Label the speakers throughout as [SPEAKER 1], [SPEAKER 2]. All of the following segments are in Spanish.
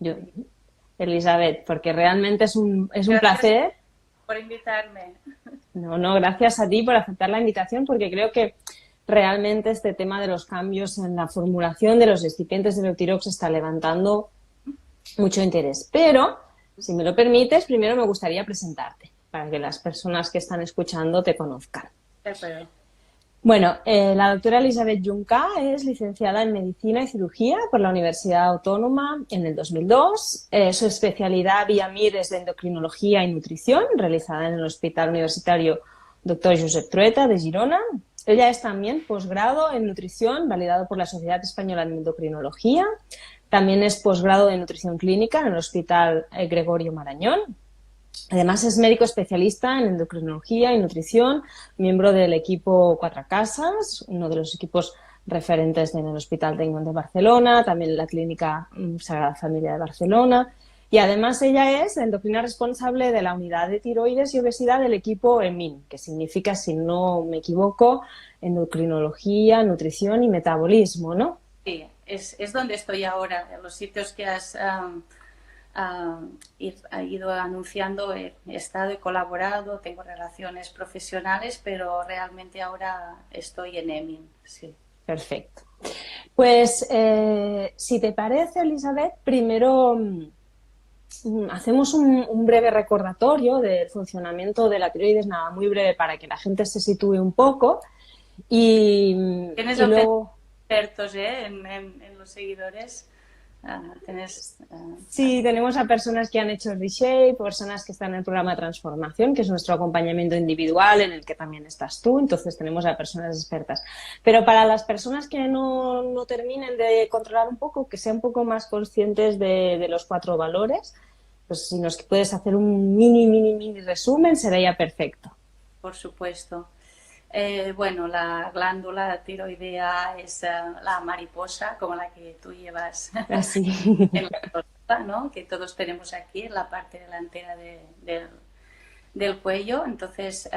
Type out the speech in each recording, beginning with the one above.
[SPEAKER 1] yo, Elizabeth, porque realmente es un
[SPEAKER 2] Gracias
[SPEAKER 1] placer.
[SPEAKER 2] por invitarme.
[SPEAKER 1] No, no, gracias a ti por aceptar la invitación, porque creo que realmente este tema de los cambios en la formulación de los excipientes de Eutirox está levantando mucho interés. Pero, si me lo permites, primero me gustaría presentarte para que las personas que están escuchando te conozcan.
[SPEAKER 2] De acuerdo.
[SPEAKER 1] Bueno, la doctora Elizabeth Junca es licenciada en Medicina y Cirugía por la Universidad Autónoma en el 2002. Su especialidad vía MIR es de Endocrinología y Nutrición, realizada en el Hospital Universitario Dr. Josep Trueta de Girona. Ella es también posgrado en Nutrición, validado por la Sociedad Española de Endocrinología. También es posgrado de Nutrición Clínica en el Hospital Gregorio Marañón. Además, es médico especialista en endocrinología y nutrición, miembro del equipo Cuatro Casas, uno de los equipos referentes en el Hospital Tecnón de Barcelona, también en la Clínica Sagrada Familia de Barcelona. Y además ella es endocrina responsable de la unidad de tiroides y obesidad del equipo EMIN, que significa, si no me equivoco, endocrinología, nutrición y metabolismo, ¿no?
[SPEAKER 2] Sí, es donde estoy ahora, en los sitios que has ido anunciando, he estado, he colaborado, tengo relaciones profesionales, pero realmente ahora estoy en EMIN, sí.
[SPEAKER 1] Perfecto. Pues, si te parece, Elizabeth, primero hacemos un breve recordatorio del funcionamiento de la tiroides, nada, muy breve para que la gente se sitúe un poco y,
[SPEAKER 2] Tienes
[SPEAKER 1] y luego...
[SPEAKER 2] expertos, en los seguidores. Tienes,
[SPEAKER 1] Sí, tenemos a personas que han hecho Reshape, personas que están en el programa de transformación, que es nuestro acompañamiento individual, en el que también estás tú, entonces tenemos a personas expertas. Pero para las personas que no terminen de controlar un poco, que sean un poco más conscientes de los cuatro valores, pues si nos puedes hacer un mini resumen, sería perfecto.
[SPEAKER 2] por supuesto. Bueno, la glándula tiroidea es la mariposa, como la que tú llevas
[SPEAKER 1] Así.
[SPEAKER 2] en la cola, ¿no? Que todos tenemos aquí en la parte delantera del cuello. Entonces,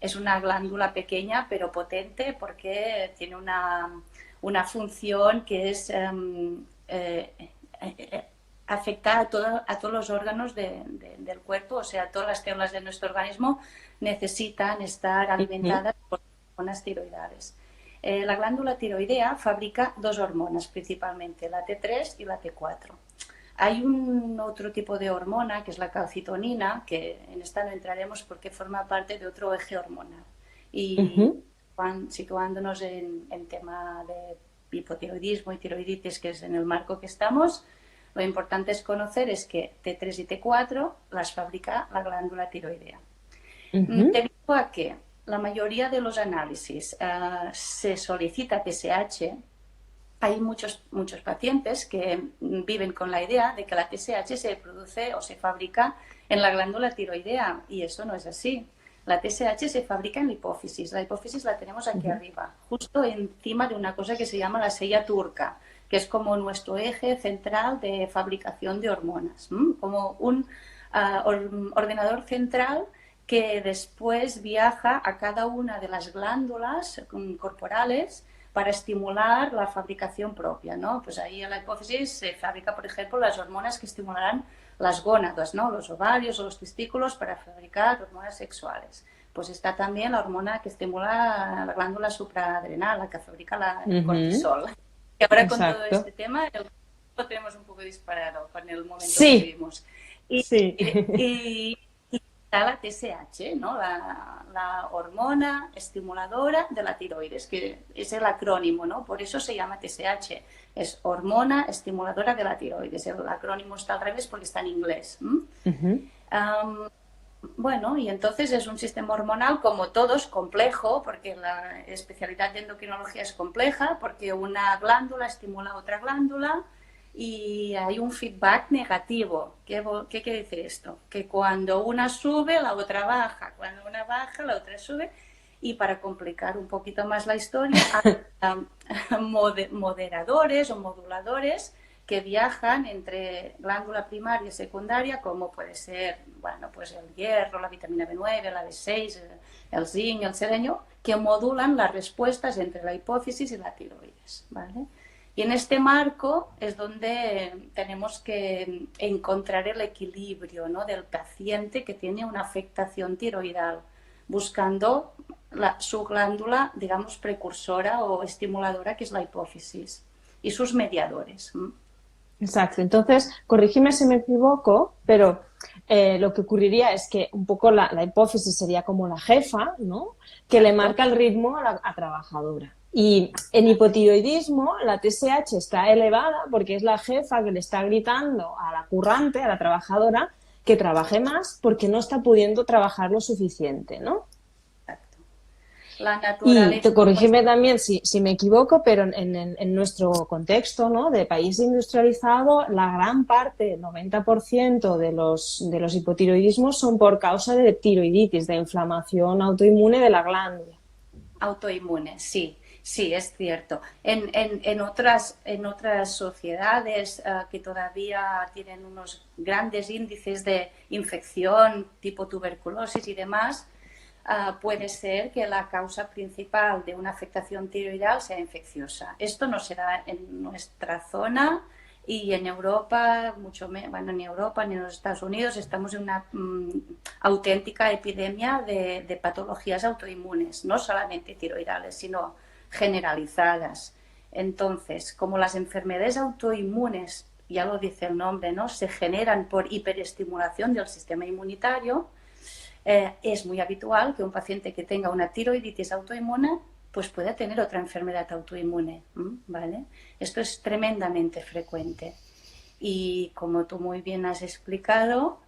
[SPEAKER 2] es una glándula pequeña pero potente porque tiene una función que es afectar a todos los órganos del cuerpo, o sea, todas las células de nuestro organismo necesitan estar alimentadas por hormonas tiroidales. La glándula tiroidea fabrica dos hormonas principalmente, la T3 y la T4. Hay un otro tipo de hormona, que es la calcitonina, que en esta no entraremos porque forma parte de otro eje hormonal. Y situándonos en tema de hipotiroidismo y tiroiditis, que es en el marco que estamos, lo importante es conocer es que T3 y T4 las fabrica la glándula tiroidea. Debido a que la mayoría de los análisis se solicita TSH, hay muchos pacientes que viven con la idea de que la TSH se produce o se fabrica en la glándula tiroidea, y eso no es así. La TSH se fabrica en la hipófisis. La hipófisis la tenemos aquí arriba, justo encima de una cosa que se llama la sella turca, que es como nuestro eje central de fabricación de hormonas, como un ordenador central que después viaja a cada una de las glándulas corporales para estimular la fabricación propia, ¿no? Pues ahí en la hipófisis se fabrica, por ejemplo, las hormonas que estimularán las gónadas, ¿no? Los ovarios o los testículos para fabricar hormonas sexuales. Pues está también la hormona que estimula la glándula supraadrenal, la que fabrica el cortisol. Y ahora con todo
[SPEAKER 1] Exacto.
[SPEAKER 2] este tema lo tenemos un poco disparado con el momento que
[SPEAKER 1] Sí,
[SPEAKER 2] vivimos.
[SPEAKER 1] sí.
[SPEAKER 2] Y está la TSH, ¿no? La hormona estimuladora de la tiroides, que es el acrónimo, ¿no? Por eso se llama TSH. Es hormona estimuladora de la tiroides. El acrónimo está al revés porque está en inglés. Bueno, y entonces es un sistema hormonal, como todos, complejo, porque la especialidad de endocrinología es compleja, porque una glándula estimula a otra glándula y hay un feedback negativo. ¿Qué quiere decir esto? Que cuando una sube, la otra baja, cuando una baja, la otra sube. Y para complicar un poquito más la historia, hay moderadores o moduladores que viajan entre glándula primaria y secundaria, como puede ser, bueno, pues el hierro, la vitamina B9, la B6, el zinc, el selenio, que modulan las respuestas entre la hipófisis y la tiroides, ¿vale? Y en este marco es donde tenemos que encontrar el equilibrio, ¿no?, del paciente que tiene una afectación tiroidal, buscando su glándula, digamos, precursora o estimuladora, que es la hipófisis, y sus mediadores.
[SPEAKER 1] Exacto. Entonces, corrígeme si me equivoco, pero lo que ocurriría es que un poco la hipófisis sería como la jefa, ¿no?, que le marca el ritmo a la trabajadora. Y en hipotiroidismo la TSH está elevada porque es la jefa que le está gritando a la currante, a la trabajadora, que trabaje más porque no está pudiendo trabajar lo suficiente, ¿no?
[SPEAKER 2] Exacto. La
[SPEAKER 1] Y
[SPEAKER 2] naturaleza.
[SPEAKER 1] te corrígeme también si me equivoco, pero en nuestro contexto, ¿no?, de país industrializado, la gran parte, el 90% de los hipotiroidismos son por causa de tiroiditis, de inflamación autoinmune de la glándula.
[SPEAKER 2] Autoinmunes, sí, sí, es cierto. En otras sociedades que todavía tienen unos grandes índices de infección, tipo tuberculosis y demás, puede ser que la causa principal de una afectación tiroidal sea infecciosa. Esto no se da en nuestra zona y en Europa, bueno, en Europa ni en los Estados Unidos estamos en una auténtica epidemia de patologías autoinmunes, no solamente tiroidales, sino generalizadas. Entonces, como las enfermedades autoinmunes, ya lo dice el nombre, ¿no?, se generan por hiperestimulación del sistema inmunitario, es muy habitual que un paciente que tenga una tiroiditis autoinmune pues pueda tener otra enfermedad autoinmune, ¿vale? Esto es tremendamente frecuente. Y como tú muy bien has explicado,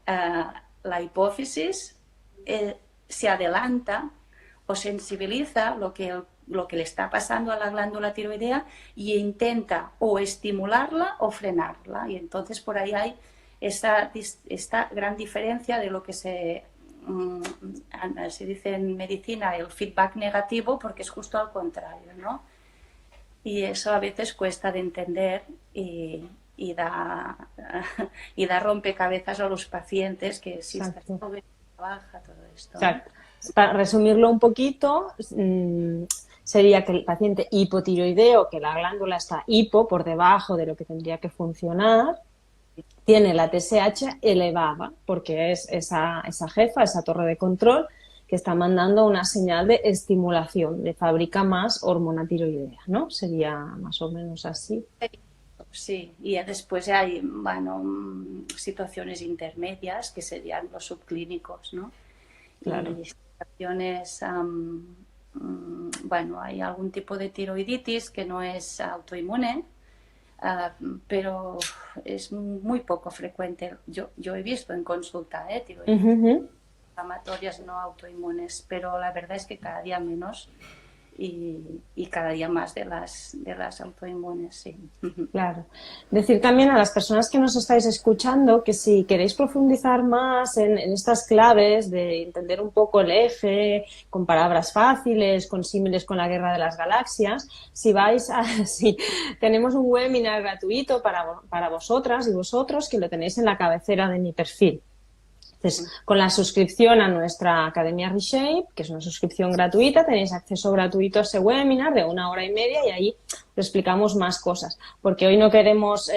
[SPEAKER 2] la hipófisis se adelanta o sensibiliza lo que le está pasando a la glándula tiroidea e intenta o estimularla o frenarla. Y entonces por ahí hay esta gran diferencia de lo que se dice en medicina el feedback negativo, porque es justo al contrario, ¿no? Y eso a veces cuesta de entender y da rompecabezas a los pacientes, que si está baja todo esto.
[SPEAKER 1] Exacto. Para resumirlo un poquito, sería que el paciente hipotiroideo, que la glándula está hipo, por debajo de lo que tendría que funcionar, tiene la TSH elevada, porque es esa jefa, esa torre de control, que está mandando una señal de estimulación, de fabrica más hormona tiroidea, ¿no? Sería más o menos así.
[SPEAKER 2] Sí, y después hay, bueno, situaciones intermedias que serían los subclínicos, ¿no?
[SPEAKER 1] Claro.
[SPEAKER 2] Y situaciones, bueno, hay algún tipo de tiroiditis que no es autoinmune, pero es muy poco frecuente. Yo he visto en consulta tiroiditis inflamatorias no autoinmunes, pero la verdad es que cada día menos y cada día más de las autoinmunes, sí.
[SPEAKER 1] Claro. Decir también a las personas que nos estáis escuchando que si queréis profundizar más en estas claves de entender un poco el eje, con palabras fáciles, con símiles con la Guerra de las Galaxias, tenemos un webinar gratuito para vosotras y vosotros que lo tenéis en la cabecera de mi perfil. Entonces, con la suscripción a nuestra Academia Reshape, que es una suscripción gratuita, tenéis acceso gratuito a ese webinar de 1 hora y media y ahí os explicamos más cosas. Porque hoy no queremos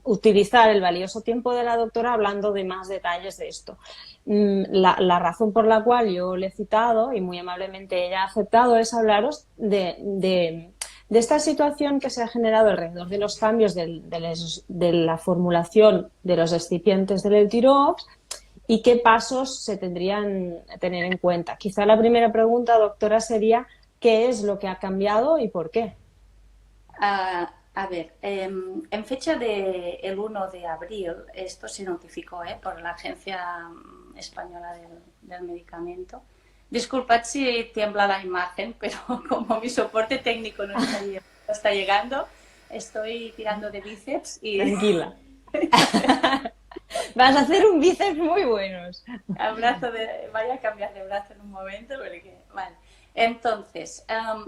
[SPEAKER 1] utilizar el valioso tiempo de la doctora hablando de más detalles de esto. La razón por la cual yo le he citado y muy amablemente ella ha aceptado es hablaros de esta situación que se ha generado alrededor de los cambios de la formulación de los excipientes del Euthyrox y qué pasos se tendrían que tener en cuenta. Quizá la primera pregunta, doctora, sería ¿qué es lo que ha cambiado y por qué?
[SPEAKER 2] A ver, en fecha del 1 de abril, esto se notificó por la Agencia Española del Medicamento. Disculpad si tiembla la imagen, pero como mi soporte técnico no está llegando, estoy tirando de bíceps y...
[SPEAKER 1] Tranquila. Vas a hacer un bíceps muy buenos.
[SPEAKER 2] Vaya a cambiar de brazo en un momento, porque... Vale. Entonces,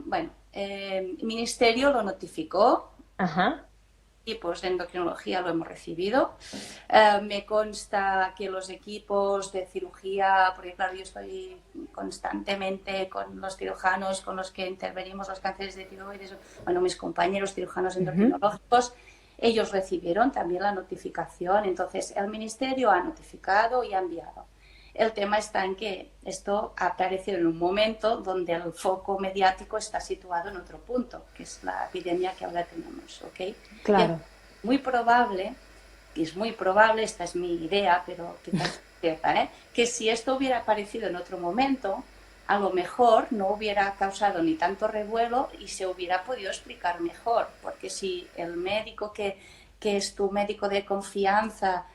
[SPEAKER 2] bueno, el Ministerio lo notificó.
[SPEAKER 1] Ajá.
[SPEAKER 2] equipos de endocrinología lo hemos recibido. Me consta que los equipos de cirugía, porque claro, yo estoy constantemente con los cirujanos con los que intervenimos los cánceres de tiroides, bueno, mis compañeros cirujanos endocrinológicos, ellos recibieron también la notificación. Entonces, el Ministerio ha notificado y ha enviado. El tema está en que esto ha aparecido en un momento donde el foco mediático está situado en otro punto, que es la epidemia que ahora tenemos, ¿ok?
[SPEAKER 1] Claro.
[SPEAKER 2] Es muy probable, esta es mi idea, pero quizás cierta, que si esto hubiera aparecido en otro momento, a lo mejor no hubiera causado ni tanto revuelo y se hubiera podido explicar mejor, porque si el médico que es tu médico de confianza,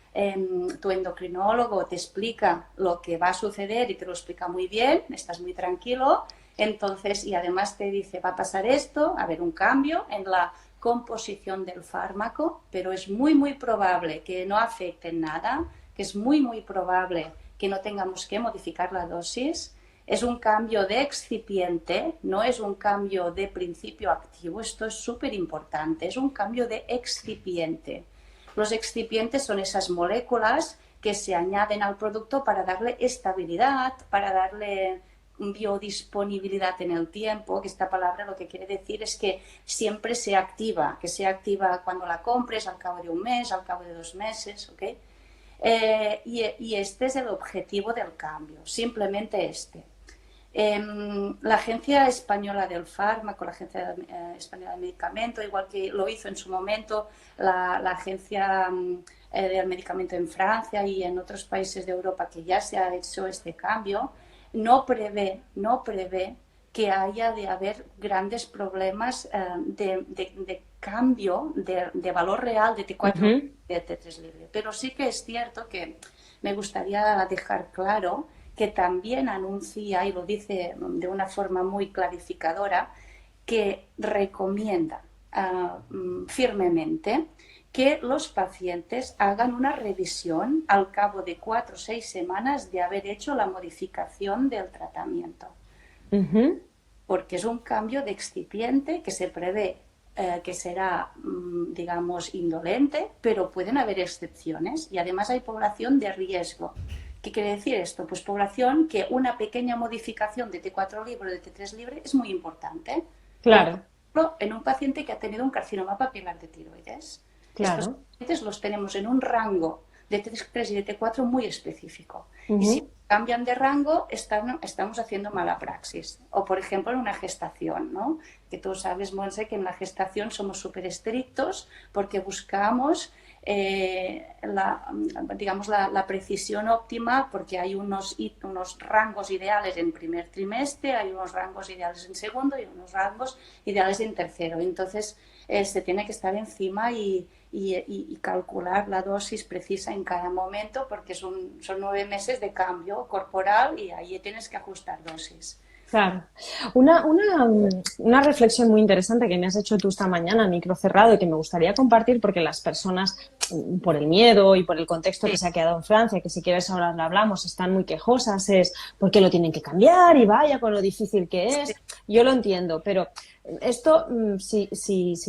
[SPEAKER 2] tu endocrinólogo te explica lo que va a suceder y te lo explica muy bien, estás muy tranquilo, entonces, y además te dice, va a pasar esto, a haber un cambio en la composición del fármaco, pero es muy probable que no afecte en nada, que es muy probable que no tengamos que modificar la dosis. Es un cambio de excipiente, no es un cambio de principio activo, esto es súper importante, es un cambio de excipiente. Los excipientes son esas moléculas que se añaden al producto para darle estabilidad, para darle biodisponibilidad en el tiempo, que esta palabra lo que quiere decir es que siempre se activa, que se activa cuando la compres, al cabo de un mes, al cabo de 2 meses, ¿ok? Y este es el objetivo del cambio, simplemente este. La Agencia Española del Fármaco, la Agencia Española del Medicamento, igual que lo hizo en su momento la Agencia del Medicamento en Francia y en otros países de Europa que ya se ha hecho este cambio, no prevé que haya de haber grandes problemas de cambio de valor real de T4 de T3 libre. Pero sí que es cierto que me gustaría dejar claro que también anuncia, y lo dice de una forma muy clarificadora, que recomienda firmemente que los pacientes hagan una revisión al cabo de 4 o 6 semanas de haber hecho la modificación del tratamiento. Porque es un cambio de excipiente que se prevé que será, digamos, indolente, pero pueden haber excepciones y además hay población de riesgo. ¿Qué quiere decir esto? Pues población que una pequeña modificación de T4 libre o de T3 libre es muy importante.
[SPEAKER 1] Claro.
[SPEAKER 2] Por ejemplo, en un paciente que ha tenido un carcinoma papilar de tiroides.
[SPEAKER 1] Claro.
[SPEAKER 2] Estos pacientes los tenemos en un rango de T3 y de T4 muy específico. Y si cambian de rango, estamos haciendo mala praxis. O, por ejemplo, en una gestación, ¿no? Que tú sabes, Monse, que en la gestación somos súper estrictos porque buscamos la precisión óptima, porque hay unos rangos ideales en primer trimestre, hay unos rangos ideales en segundo y unos rangos ideales en tercero. Entonces, se tiene que estar encima y calcular la dosis precisa en cada momento, porque son 9 meses de cambio corporal y ahí tienes que ajustar dosis.
[SPEAKER 1] Claro. Una reflexión muy interesante que me has hecho tú esta mañana, micro cerrado, y que me gustaría compartir porque las personas, por el miedo y por el contexto que se ha quedado en Francia, que si quieres ahora lo hablamos, están muy quejosas, es por qué lo tienen que cambiar y vaya con lo difícil que es. Yo lo entiendo, pero esto, si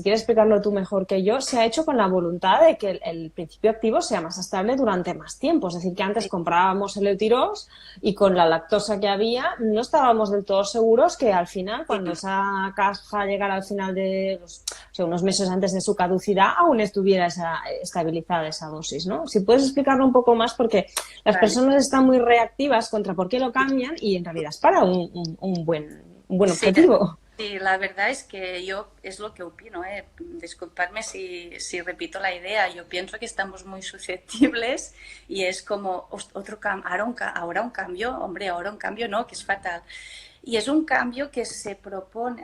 [SPEAKER 1] quieres explicarlo tú mejor que yo, se ha hecho con la voluntad de que el principio activo sea más estable durante más tiempo. Es decir, que antes comprábamos el Eutirox y con la lactosa que había no estábamos del todo seguros que al final, cuando esa caja llegara al final de unos meses antes de su caducidad, aún estuviera estabilizada esa dosis, ¿no? Si puedes explicarlo un poco más, porque las personas están muy reactivas contra por qué lo cambian y en realidad es para un buen objetivo.
[SPEAKER 2] Sí, la verdad es que yo es lo que opino, disculpadme si repito la idea. Yo pienso que estamos muy susceptibles y es como ahora un cambio, hombre, ahora un cambio no, que es fatal. Y es un cambio que se propone,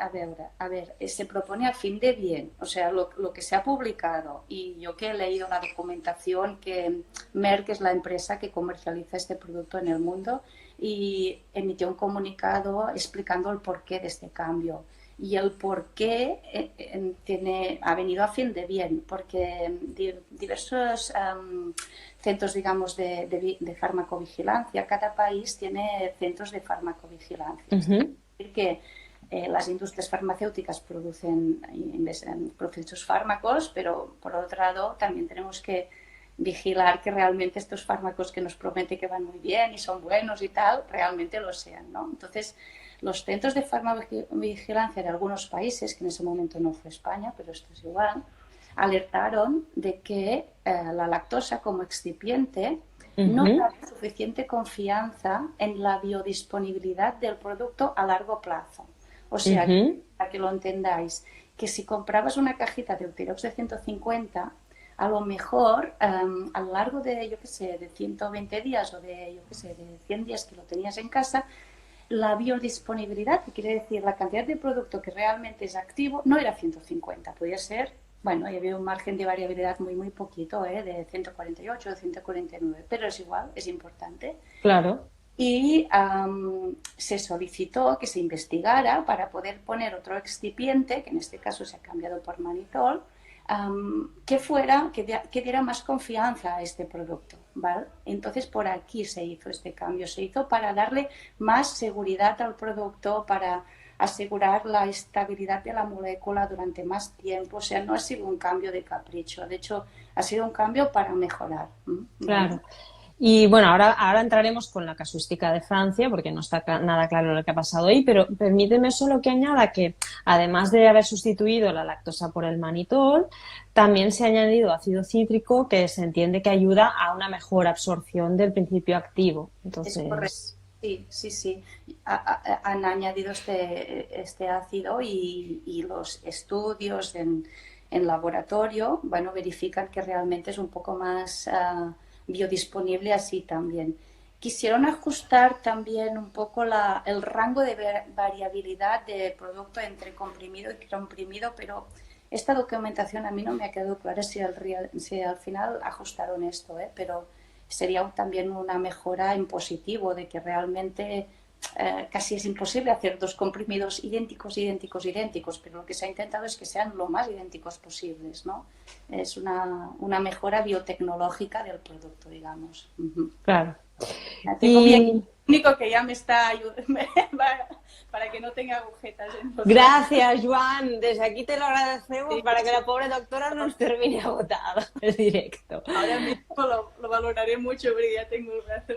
[SPEAKER 2] se propone a fin de bien. O sea, lo que se ha publicado, y yo que he leído la documentación, que Merck es la empresa que comercializa este producto en el mundo, y emitió un comunicado explicando el porqué de este cambio. Y el porqué ha venido a fin de bien, porque diversos centros, digamos, de farmacovigilancia, cada país tiene centros de farmacovigilancia. Es decir, que las industrias farmacéuticas producen sus fármacos, pero por otro lado también tenemos que vigilar que realmente estos fármacos que nos promete que van muy bien y son buenos y tal, realmente lo sean, ¿no? Entonces, los centros de farmacovigilancia de algunos países, que en ese momento no fue España, pero esto es igual, alertaron de que la lactosa como excipiente no da suficiente confianza en la biodisponibilidad del producto a largo plazo. O sea, para que lo entendáis, que si comprabas una cajita de Eutirox de 150, a lo mejor a lo largo de, yo qué sé, de 120 días o de, yo qué sé, de 100 días que lo tenías en casa, la biodisponibilidad, que quiere decir la cantidad de producto que realmente es activo, no era 150, podía ser, bueno, y había un margen de variabilidad muy poquito, de 148 o 149, pero es igual, es importante.
[SPEAKER 1] Claro.
[SPEAKER 2] Y se solicitó que se investigara para poder poner otro excipiente, que en este caso se ha cambiado por manitol, que diera más confianza a este producto, ¿vale? Entonces por aquí se hizo este cambio, se hizo para darle más seguridad al producto, para asegurar la estabilidad de la molécula durante más tiempo. O sea, no ha sido un cambio de capricho, de hecho ha sido un cambio para mejorar.
[SPEAKER 1] Claro. Y bueno, ahora entraremos con la casuística de Francia, porque no está nada claro lo que ha pasado ahí, pero permíteme solo que añada que, además de haber sustituido la lactosa por el manitol, también se ha añadido ácido cítrico, que se entiende que ayuda a una mejor absorción del principio activo. Entonces...
[SPEAKER 2] Es correcto. Sí. Han añadido este ácido y los estudios en laboratorio, bueno, verifican que realmente es un poco más biodisponible así también. Quisieron ajustar también un poco el rango de variabilidad de producto entre comprimido y comprimido, pero esta documentación a mí no me ha quedado clara si al final ajustaron esto, pero sería también una mejora en positivo de que realmente casi es imposible hacer dos comprimidos idénticos, pero lo que se ha intentado es que sean lo más idénticos posibles, ¿no? Es una mejora biotecnológica del producto, digamos.
[SPEAKER 1] Claro.
[SPEAKER 2] Tengo mi único que ya me está ayudando para que no tenga agujetas.
[SPEAKER 1] Gracias, Joan. Desde aquí te lo agradecemos para que la pobre doctora no nos termine agotada el directo.
[SPEAKER 2] Ahora mismo lo valoraré mucho porque ya tengo el brazo.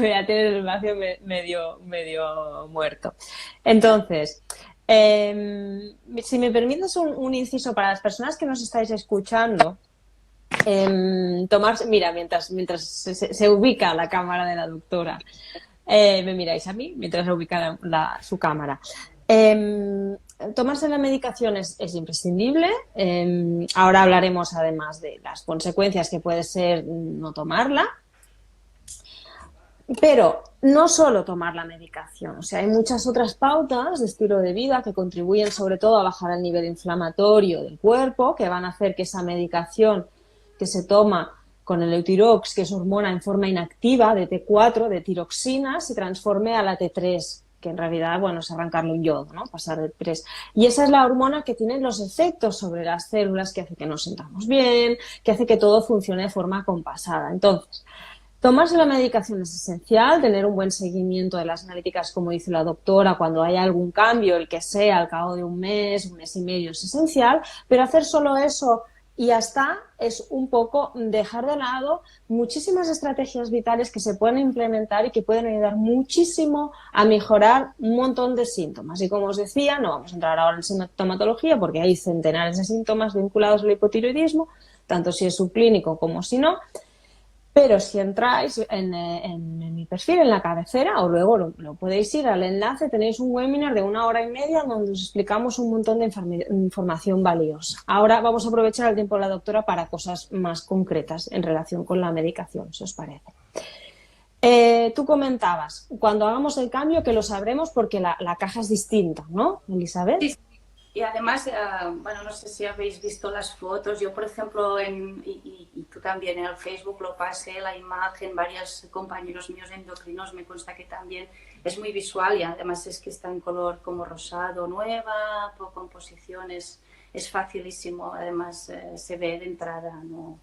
[SPEAKER 1] Ya tienes el brazo medio muerto. Entonces, si me permites un inciso para las personas que nos estáis escuchando, mira, mientras se ubica la cámara de la doctora, me miráis a mí mientras se ubica su cámara. Tomarse la medicación es imprescindible. Ahora hablaremos además de las consecuencias que puede ser no tomarla. Pero no solo tomar la medicación, o sea, hay muchas otras pautas de estilo de vida que contribuyen sobre todo a bajar el nivel inflamatorio del cuerpo, que van a hacer que esa medicación que se toma con el Eutirox, que es hormona en forma inactiva de T4, de tiroxina, se transforme a la T3, que en realidad, bueno, es arrancarle un yodo, ¿no? Pasar de T3. Y esa es la hormona que tiene los efectos sobre las células, que hace que nos sintamos bien, que hace que todo funcione de forma compasada. Entonces, tomarse la medicación es esencial, tener un buen seguimiento de las analíticas, como dice la doctora, cuando haya algún cambio, el que sea, al cabo de un mes y medio es esencial, pero hacer solo eso y ya está es un poco dejar de lado muchísimas estrategias vitales que se pueden implementar y que pueden ayudar muchísimo a mejorar un montón de síntomas. Y como os decía, no vamos a entrar ahora en sintomatología porque hay centenares de síntomas vinculados al hipotiroidismo, tanto si es subclínico como si no. Pero si entráis en mi perfil, en la cabecera, o luego lo podéis ir al enlace, tenéis un webinar de 1 hora y media donde os explicamos un montón de información valiosa. Ahora vamos a aprovechar el tiempo de la doctora para cosas más concretas en relación con la medicación, si os parece. Tú comentabas, cuando hagamos el cambio, que lo sabremos porque la caja es distinta, ¿no, Elizabeth?
[SPEAKER 2] Sí. Y además, bueno, no sé si habéis visto las fotos. Yo, por ejemplo, y tú también en el Facebook lo pasé, la imagen, varios compañeros míos endocrinos, me consta que también es muy visual y además es que está en color como rosado, nueva, por composición, es facilísimo. Además, se ve de entrada, no.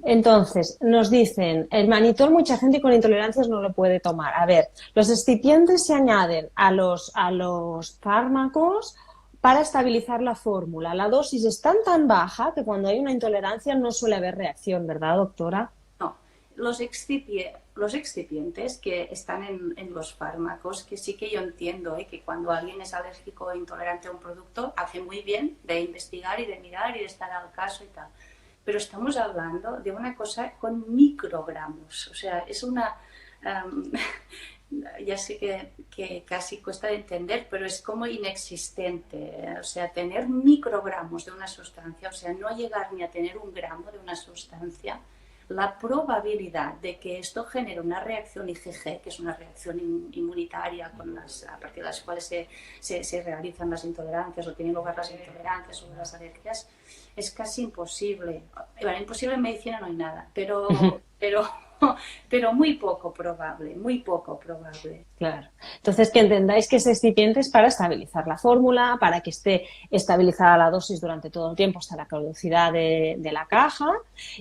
[SPEAKER 1] Entonces, nos dicen, el manitol mucha gente con intolerancias no lo puede tomar. A ver, los excipientes se añaden a los fármacos para estabilizar la fórmula. La dosis es tan baja que cuando hay una intolerancia no suele haber reacción, ¿verdad, doctora?
[SPEAKER 2] No, los excipientes que están en los fármacos, que sí que yo entiendo que cuando alguien es alérgico o intolerante a un producto, hace muy bien de investigar y de mirar y de estar al caso y tal. Pero estamos hablando de una cosa con microgramos, o sea, es una... ya sé que casi cuesta de entender, pero es como inexistente. O sea, tener microgramos de una sustancia, o sea, no llegar ni a tener un gramo de una sustancia, la probabilidad de que esto genere una reacción IgG, que es una reacción inmunitaria a partir de las cuales se realizan las intolerancias o tienen lugar las intolerancias o las alergias, es casi imposible. Bueno, imposible en medicina no hay nada, pero muy poco probable, muy poco probable.
[SPEAKER 1] Claro. Entonces, que entendáis que ese excipiente es para estabilizar la fórmula, para que esté estabilizada la dosis durante todo el tiempo hasta la caducidad de la caja,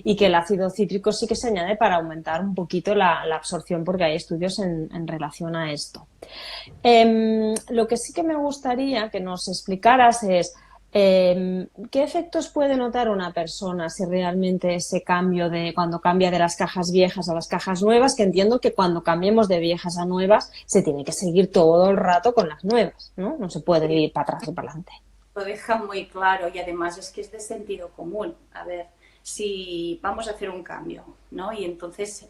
[SPEAKER 1] y que el ácido cítrico sí que se añade para aumentar un poquito la absorción, porque hay estudios en relación a esto. Lo que sí que me gustaría que nos explicaras es ¿qué efectos puede notar una persona si realmente ese cambio de cuando cambia de las cajas viejas a las cajas nuevas? Que entiendo que cuando cambiemos de viejas a nuevas se tiene que seguir todo el rato con las nuevas, ¿no? No se puede ir para atrás y para adelante.
[SPEAKER 2] Lo deja muy claro y además es que es de sentido común. A ver, si vamos a hacer un cambio, ¿no? Y entonces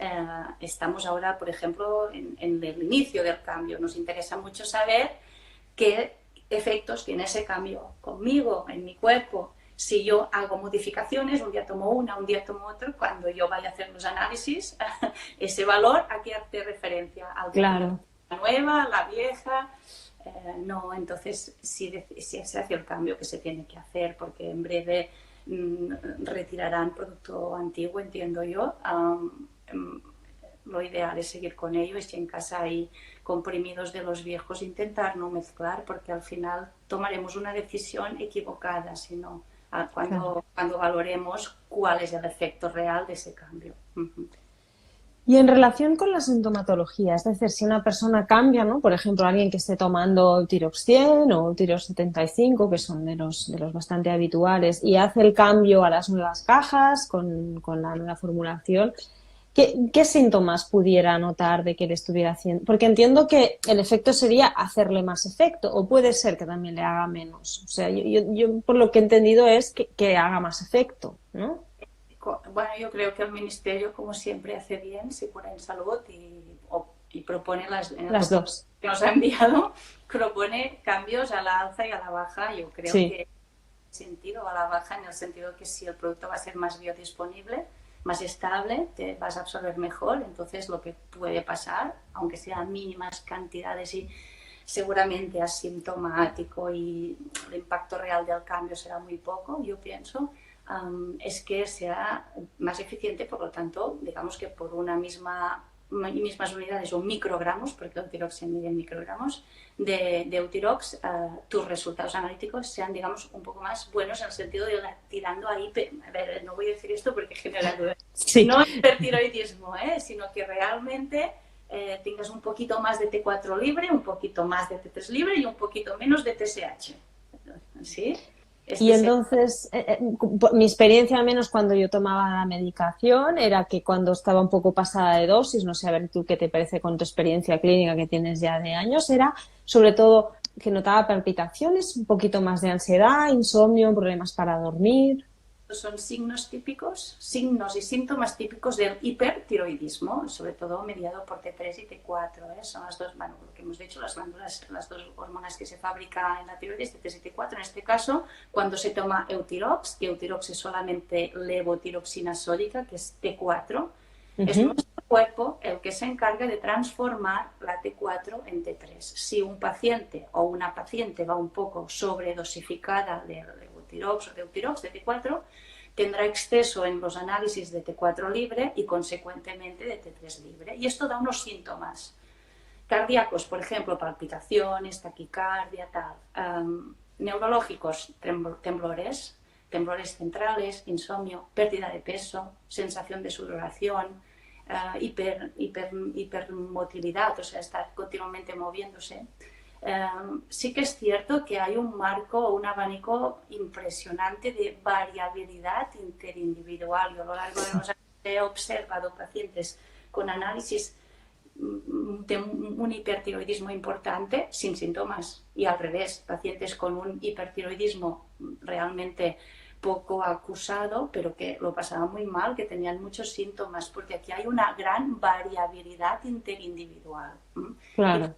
[SPEAKER 2] estamos ahora, por ejemplo, en el inicio del cambio. Nos interesa mucho saber qué efectos tiene ese cambio conmigo, en mi cuerpo. Si yo hago modificaciones, un día tomo una, un día tomo otro, cuando yo vaya a hacer los análisis, ese valor, ¿a qué hace referencia?
[SPEAKER 1] Claro.
[SPEAKER 2] La nueva, la vieja. No, entonces sí se hace el cambio que se tiene que hacer, porque en breve retirarán producto antiguo, entiendo yo. Lo ideal es seguir con ello, y si en casa hay comprimidos de los viejos, intentar no mezclar, porque al final tomaremos una decisión equivocada, sino cuando valoremos cuál es el efecto real de ese cambio.
[SPEAKER 1] Y en relación con la sintomatología, es decir, si una persona cambia, ¿no? Por ejemplo, alguien que esté tomando Tirox 100 o Tirox 75, que son de los bastante habituales, y hace el cambio a las nuevas cajas con la nueva formulación, ¿qué síntomas pudiera notar de que le estuviera haciendo? Porque entiendo que el efecto sería hacerle más efecto, o puede ser que también le haga menos. O sea, yo por lo que he entendido es que haga más efecto, ¿no?
[SPEAKER 2] Bueno, yo creo que el Ministerio, como siempre, hace bien, se pone en salud y propone
[SPEAKER 1] las dos.
[SPEAKER 2] Que nos ha enviado, propone cambios a la alza y a la baja. Yo creo que sentido a la baja, en el sentido que si el producto va a ser más biodisponible, más estable, te vas a absorber mejor. Entonces, lo que puede pasar, aunque sean mínimas cantidades y seguramente asintomático y el impacto real del cambio será muy poco, yo pienso, es que sea más eficiente. Por lo tanto, digamos que por mismas unidades o microgramos, porque Eutirox se mide en microgramos, de Eutirox, tus resultados analíticos sean, digamos, un poco más buenos, en el sentido de tirando ahí, a ver, no voy a decir esto porque genera dudas, no hipertiroidismo, sino que realmente tengas un poquito más de T4 libre, un poquito más de T3 libre y un poquito menos de TSH. ¿Sí?
[SPEAKER 1] Y entonces, mi experiencia, al menos cuando yo tomaba la medicación, era que cuando estaba un poco pasada de dosis, no sé, a ver tú qué te parece con tu experiencia clínica que tienes ya de años, era sobre todo que notaba palpitaciones, un poquito más de ansiedad, insomnio, problemas para dormir.
[SPEAKER 2] Son signos y síntomas típicos del hipertiroidismo, sobre todo mediado por T3 y T4. Son las dos, bueno, lo que hemos dicho, las glándulas, las dos hormonas que se fabrican en la tiroides, T3 y T4. En este caso, cuando se toma Eutirox, que Eutirox es solamente levotiroxina sódica, que es T4, es nuestro cuerpo el que se encarga de transformar la T4 en T3. Si un paciente o una paciente va un poco sobredosificada de Tirox o de Eutirox de T4, tendrá exceso en los análisis de T4 libre y consecuentemente de T3 libre. Y esto da unos síntomas cardíacos, por ejemplo, palpitaciones, taquicardia, tal. Neurológicos, temblores, temblores centrales, insomnio, pérdida de peso, sensación de sudoración, hipermotilidad, o sea, estar continuamente moviéndose. Sí que es cierto que hay un marco, un abanico impresionante de variabilidad interindividual. Yo a lo largo de los años he observado pacientes con análisis de un hipertiroidismo importante sin síntomas y al revés, pacientes con un hipertiroidismo realmente poco acusado, pero que lo pasaban muy mal, que tenían muchos síntomas, porque aquí hay una gran variabilidad interindividual.
[SPEAKER 1] Claro.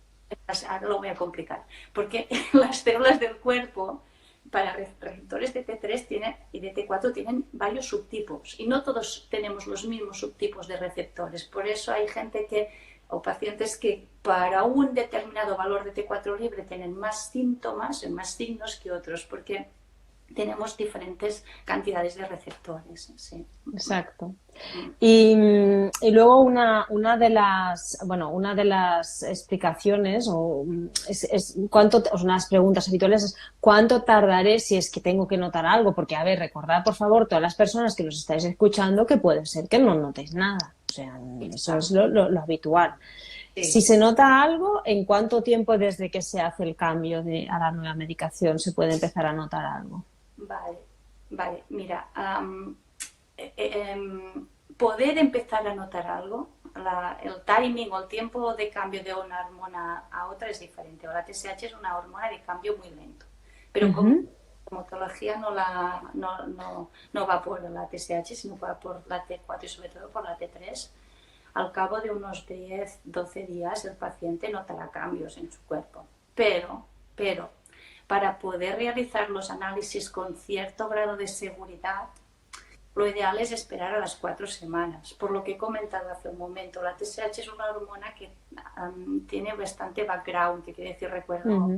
[SPEAKER 2] Ahora lo voy a complicar, porque las células del cuerpo para receptores de T3 y de T4 tienen varios subtipos y no todos tenemos los mismos subtipos de receptores. Por eso hay gente o pacientes que para un determinado valor de T4 libre tienen más síntomas, más signos que otros, porque tenemos diferentes cantidades de receptores. Sí.
[SPEAKER 1] Exacto. Y luego una de las explicaciones o unas preguntas habituales es ¿cuánto tardaré si es que tengo que notar algo? Porque, a ver, recordad, por favor, todas las personas que nos estáis escuchando que puede ser que no notéis nada. O sea, eso es lo habitual.
[SPEAKER 2] Sí.
[SPEAKER 1] Si se nota algo, ¿en cuánto tiempo desde que se hace el cambio a la nueva medicación se puede empezar a notar algo?
[SPEAKER 2] Vale, mira, poder empezar a notar algo, el timing o el tiempo de cambio de una hormona a otra es diferente. La TSH es una hormona de cambio muy lento, pero como homología no va por la TSH, sino va por la T4 y sobre todo por la T3. Al cabo de unos 10-12 días el paciente notará cambios en su cuerpo, pero para poder realizar los análisis con cierto grado de seguridad, lo ideal es esperar a las 4 semanas. Por lo que he comentado hace un momento, la TSH es una hormona que tiene bastante background, que quiere decir recuerdo.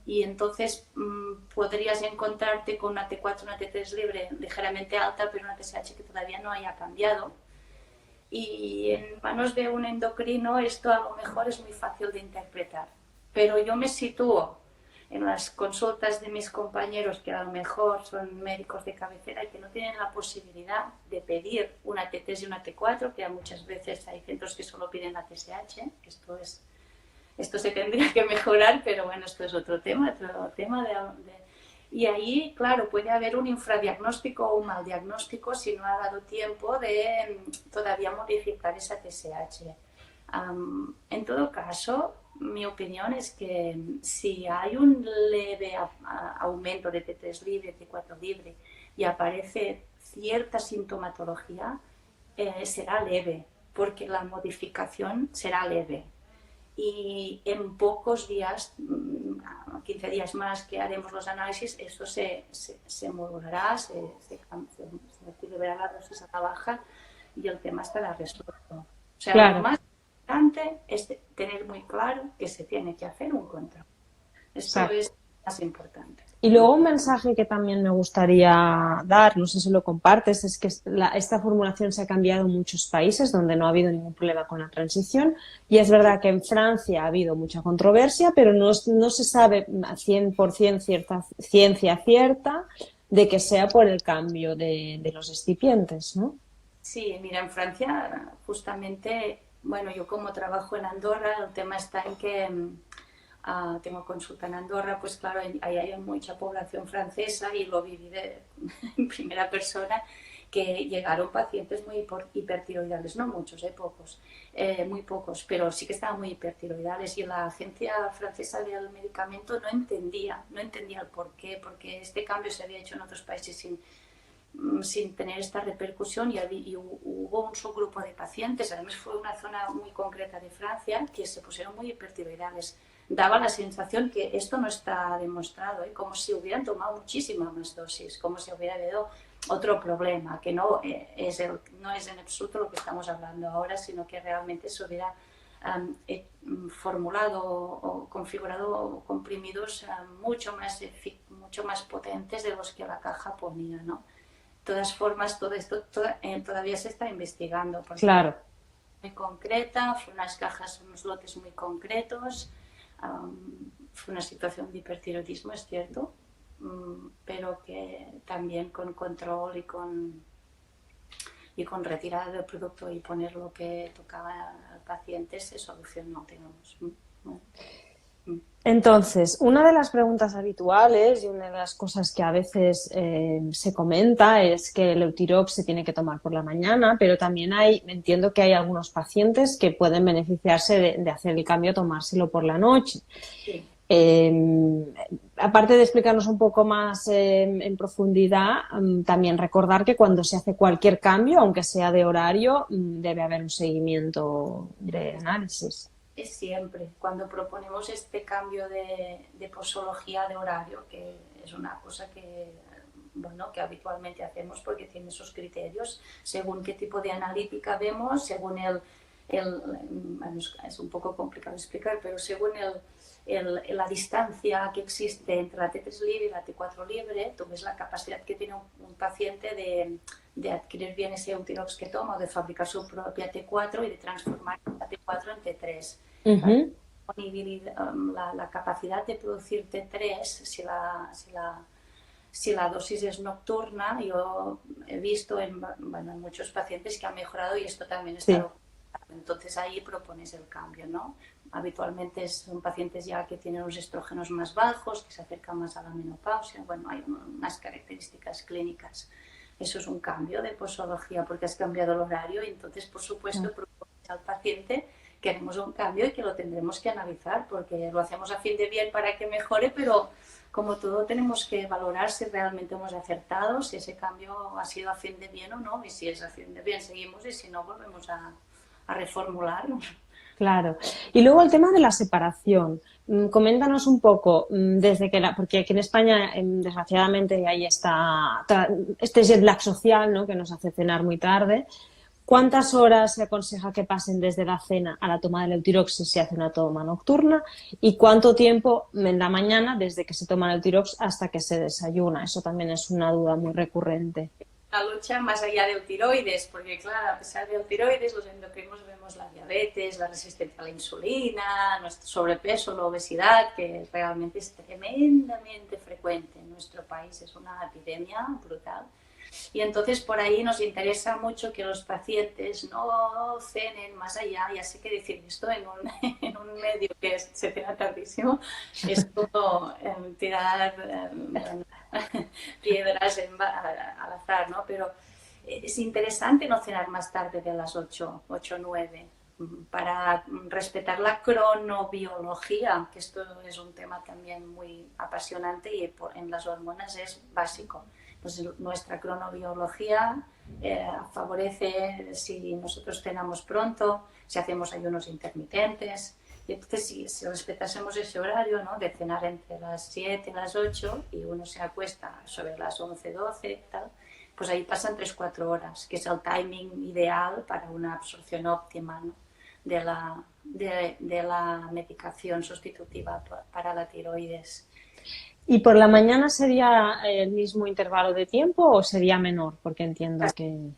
[SPEAKER 2] Y entonces podrías encontrarte con una T4, una T3 libre ligeramente alta, pero una TSH que todavía no haya cambiado. Y en manos de un endocrino esto a lo mejor es muy fácil de interpretar. Pero yo me sitúo en las consultas de mis compañeros que a lo mejor son médicos de cabecera y que no tienen la posibilidad de pedir una T3 y una T4, que muchas veces hay centros que solo piden la TSH, esto se tendría que mejorar, pero bueno, esto es otro tema, y ahí, claro, puede haber un infradiagnóstico o un mal diagnóstico si no ha dado tiempo de todavía modificar esa TSH. En todo caso, mi opinión es que si hay un leve aumento de T3 libre, T4 libre y aparece cierta sintomatología, será leve, porque la modificación será leve. Y en pocos días, 15 días más que haremos los análisis, eso se modulará, se equilibrará la dosis a la baja y el tema estará resuelto. O sea,
[SPEAKER 1] claro.
[SPEAKER 2] Lo más importante es tener muy claro que se tiene que hacer un control. Esto
[SPEAKER 1] Exacto.
[SPEAKER 2] es más importante.
[SPEAKER 1] Y luego un mensaje que también me gustaría dar, no sé si lo compartes, es que esta formulación se ha cambiado en muchos países donde no ha habido ningún problema con la transición y es verdad que en Francia ha habido mucha controversia, pero no se sabe a 100% ciencia cierta de que sea por el cambio de los excipientes, ¿no?
[SPEAKER 2] Sí, mira, en Francia justamente, bueno, yo como trabajo en Andorra, el tema está en que tengo consulta en Andorra, pues claro, ahí hay mucha población francesa y lo viví en primera persona, que llegaron pacientes muy hipertiroidales, no muchos, pocos, muy pocos, pero sí que estaban muy hipertiroidales y la Agencia Francesa del Medicamento no entendía el por qué, porque este cambio se había hecho en otros países sin tener esta repercusión y hubo un subgrupo de pacientes, además fue una zona muy concreta de Francia, que se pusieron muy hipertiroidales. Daba la sensación que esto no está demostrado, como si hubieran tomado muchísima más dosis, como si hubiera habido otro problema, que no es en absoluto lo que estamos hablando ahora, sino que realmente se hubiera formulado o configurado comprimidos mucho más potentes de los que la caja ponía, ¿no? De todas formas, todo esto todavía se está investigando. Porque
[SPEAKER 1] claro.
[SPEAKER 2] Muy concreta, fue unas cajas, unos lotes muy concretos, fue una situación de hipertiroidismo, es cierto, pero que también con control y con retirada del producto y poner lo que tocaba al paciente se solucionó, digamos.
[SPEAKER 1] Entonces, una de las preguntas habituales y una de las cosas que a veces se comenta es que el Eutirox se tiene que tomar por la mañana, pero también entiendo que hay algunos pacientes que pueden beneficiarse de hacer el cambio a tomárselo por la noche.
[SPEAKER 2] Sí.
[SPEAKER 1] Aparte de explicarnos un poco más en profundidad, también recordar que cuando se hace cualquier cambio, aunque sea de horario, debe haber un seguimiento de análisis.
[SPEAKER 2] Es siempre, cuando proponemos este cambio de posología de horario, que es una cosa que, bueno, que habitualmente hacemos porque tiene esos criterios, según qué tipo de analítica vemos, según es un poco complicado explicar, pero según la distancia que existe entre la T3 libre y la T4 libre, tú ves la capacidad que tiene un paciente de adquirir bien ese Eutirox que toma, o de fabricar su propia T4 y de transformar la T4 en T3.
[SPEAKER 1] Uh-huh.
[SPEAKER 2] La capacidad de producir T3, si la dosis es nocturna, yo he visto en muchos pacientes que han mejorado y esto también está documentado. Entonces ahí propones el cambio, ¿no? Habitualmente son pacientes ya que tienen los estrógenos más bajos, que se acercan más a la menopausia. Bueno, hay unas características clínicas. Eso es un cambio de posología porque has cambiado el horario y entonces, por supuesto, propones al paciente queremos un cambio y que lo tendremos que analizar porque lo hacemos a fin de bien para que mejore, pero como todo tenemos que valorar si realmente hemos acertado, si ese cambio ha sido a fin de bien o no, y si es a fin de bien seguimos y si no volvemos a reformular.
[SPEAKER 1] Claro. Y luego el tema de la separación. Coméntanos un poco, porque aquí en España, desgraciadamente, hay este jet lag social, ¿no?, que nos hace cenar muy tarde. ¿Cuántas horas se aconseja que pasen desde la cena a la toma del Eutirox si se hace una toma nocturna? ¿Y cuánto tiempo en la mañana desde que se toma el Eutirox hasta que se desayuna? Eso también es una duda muy recurrente.
[SPEAKER 2] La lucha más allá del tiroides, porque claro, a pesar del tiroides, los endocrinos vemos la diabetes, la resistencia a la insulina, nuestro sobrepeso, la obesidad, que realmente es tremendamente frecuente en nuestro país, es una epidemia brutal. Y entonces por ahí nos interesa mucho que los pacientes no cenen más allá, ya sé que decir esto en un medio que se cena tardísimo, es como tirar piedras al azar, ¿no? Pero es interesante no cenar más tarde de las 8 o 9 para respetar la cronobiología, que esto es un tema también muy apasionante y en las hormonas es básico. Pues nuestra cronobiología favorece si nosotros cenamos pronto, si hacemos ayunos intermitentes. Y entonces, si respetásemos ese horario, ¿no?, de cenar entre las 7 y las 8 y uno se acuesta sobre las 11, 12, tal, pues ahí pasan 3-4 horas, que es el timing ideal para una absorción óptima, ¿no?, de la medicación sustitutiva para la tiroides.
[SPEAKER 1] ¿Y por la mañana sería el mismo intervalo de tiempo o sería menor? Porque entiendo que...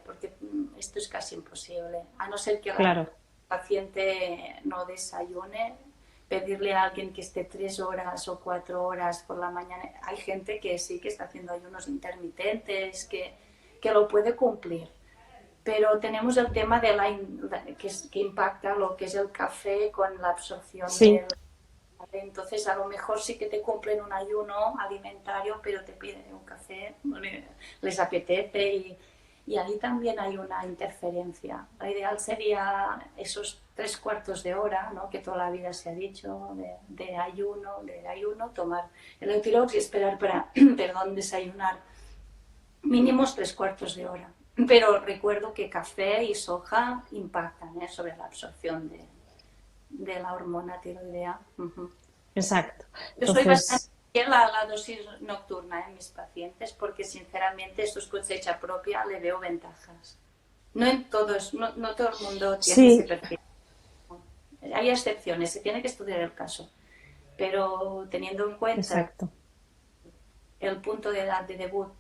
[SPEAKER 2] Porque esto es casi imposible, a no ser que
[SPEAKER 1] Claro.
[SPEAKER 2] el paciente no desayune, pedirle a alguien que esté 3 horas o 4 horas por la mañana. Hay gente que sí que está haciendo ayunos intermitentes, que lo puede cumplir. Pero tenemos el tema de que impacta lo que es el café con la absorción del... Entonces, a lo mejor sí que te cumplen un ayuno alimentario, pero te piden un café, les apetece y ahí también hay una interferencia. Lo ideal sería esos 3/4 de hora, ¿no?, que toda la vida se ha dicho, de ayuno, tomar el Eutirox y esperar para, desayunar mínimos 3/4 de hora. Pero recuerdo que café y soja impactan sobre la absorción de la hormona tiroidea.
[SPEAKER 1] Exacto.
[SPEAKER 2] Yo soy bastante fiel a la dosis nocturna en mis pacientes porque sinceramente esto es cosecha propia, le veo ventajas. No en todos, no todo el mundo tiene ese perfil. Hay excepciones, se tiene que estudiar el caso. Pero teniendo en cuenta el punto de edad de debut,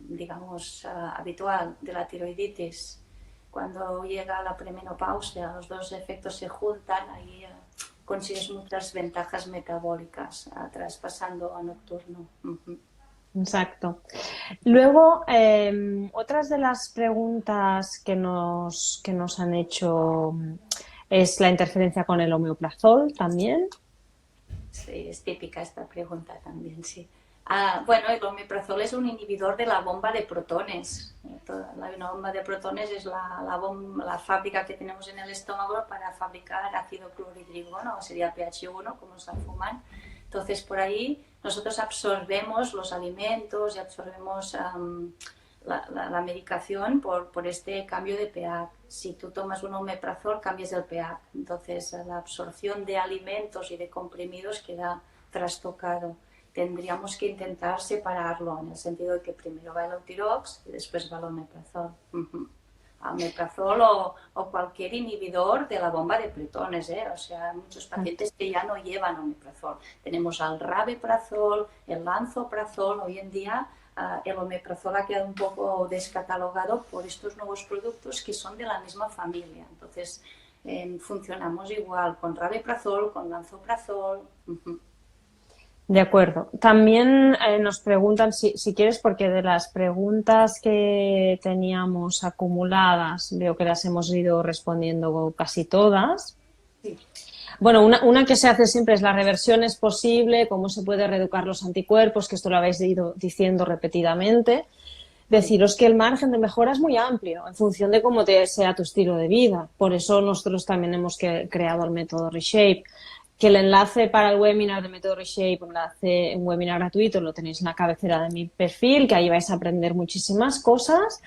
[SPEAKER 2] digamos, habitual de la tiroiditis, cuando llega la premenopausia, los dos efectos se juntan, ahí consigues muchas ventajas metabólicas traspasando a nocturno.
[SPEAKER 1] Exacto. Luego, otras de las preguntas que nos han hecho es la interferencia con el omeprazol también.
[SPEAKER 2] Sí, es típica esta pregunta también, sí. Bueno, el omeprazol es un inhibidor de la bomba de protones. La bomba de protones es la fábrica que tenemos en el estómago para fabricar ácido clorhídrico, ¿no? Sería pH 1, como se fuman. Entonces, por ahí nosotros absorbemos los alimentos y absorbemos la medicación por este cambio de pH. Si tú tomas un omeprazol, cambias el pH. Entonces, la absorción de alimentos y de comprimidos queda trastocado. Tendríamos que intentar separarlo, en el sentido de que primero va el Eutirox y después va el omeprazol. Omeprazol o cualquier inhibidor de la bomba de protones, ¿eh? O sea, muchos pacientes que ya no llevan omeprazol. Tenemos al rabeprazol, el lanzoprazol. Hoy en día el omeprazol ha quedado un poco descatalogado por estos nuevos productos que son de la misma familia. Entonces, funcionamos igual con rabeprazol, con lanzoprazol.
[SPEAKER 1] De acuerdo. También nos preguntan, si quieres, porque de las preguntas que teníamos acumuladas, veo que las hemos ido respondiendo casi todas.
[SPEAKER 2] Sí.
[SPEAKER 1] Bueno, una que se hace siempre es la reversión es posible, cómo se puede reeducar los anticuerpos, que esto lo habéis ido diciendo repetidamente. Deciros que el margen de mejora es muy amplio en función de cómo sea tu estilo de vida. Por eso nosotros también hemos creado el método Reshape. Que el enlace para el webinar de método Reshape, un webinar gratuito, lo tenéis en la cabecera de mi perfil, que ahí vais a aprender muchísimas cosas.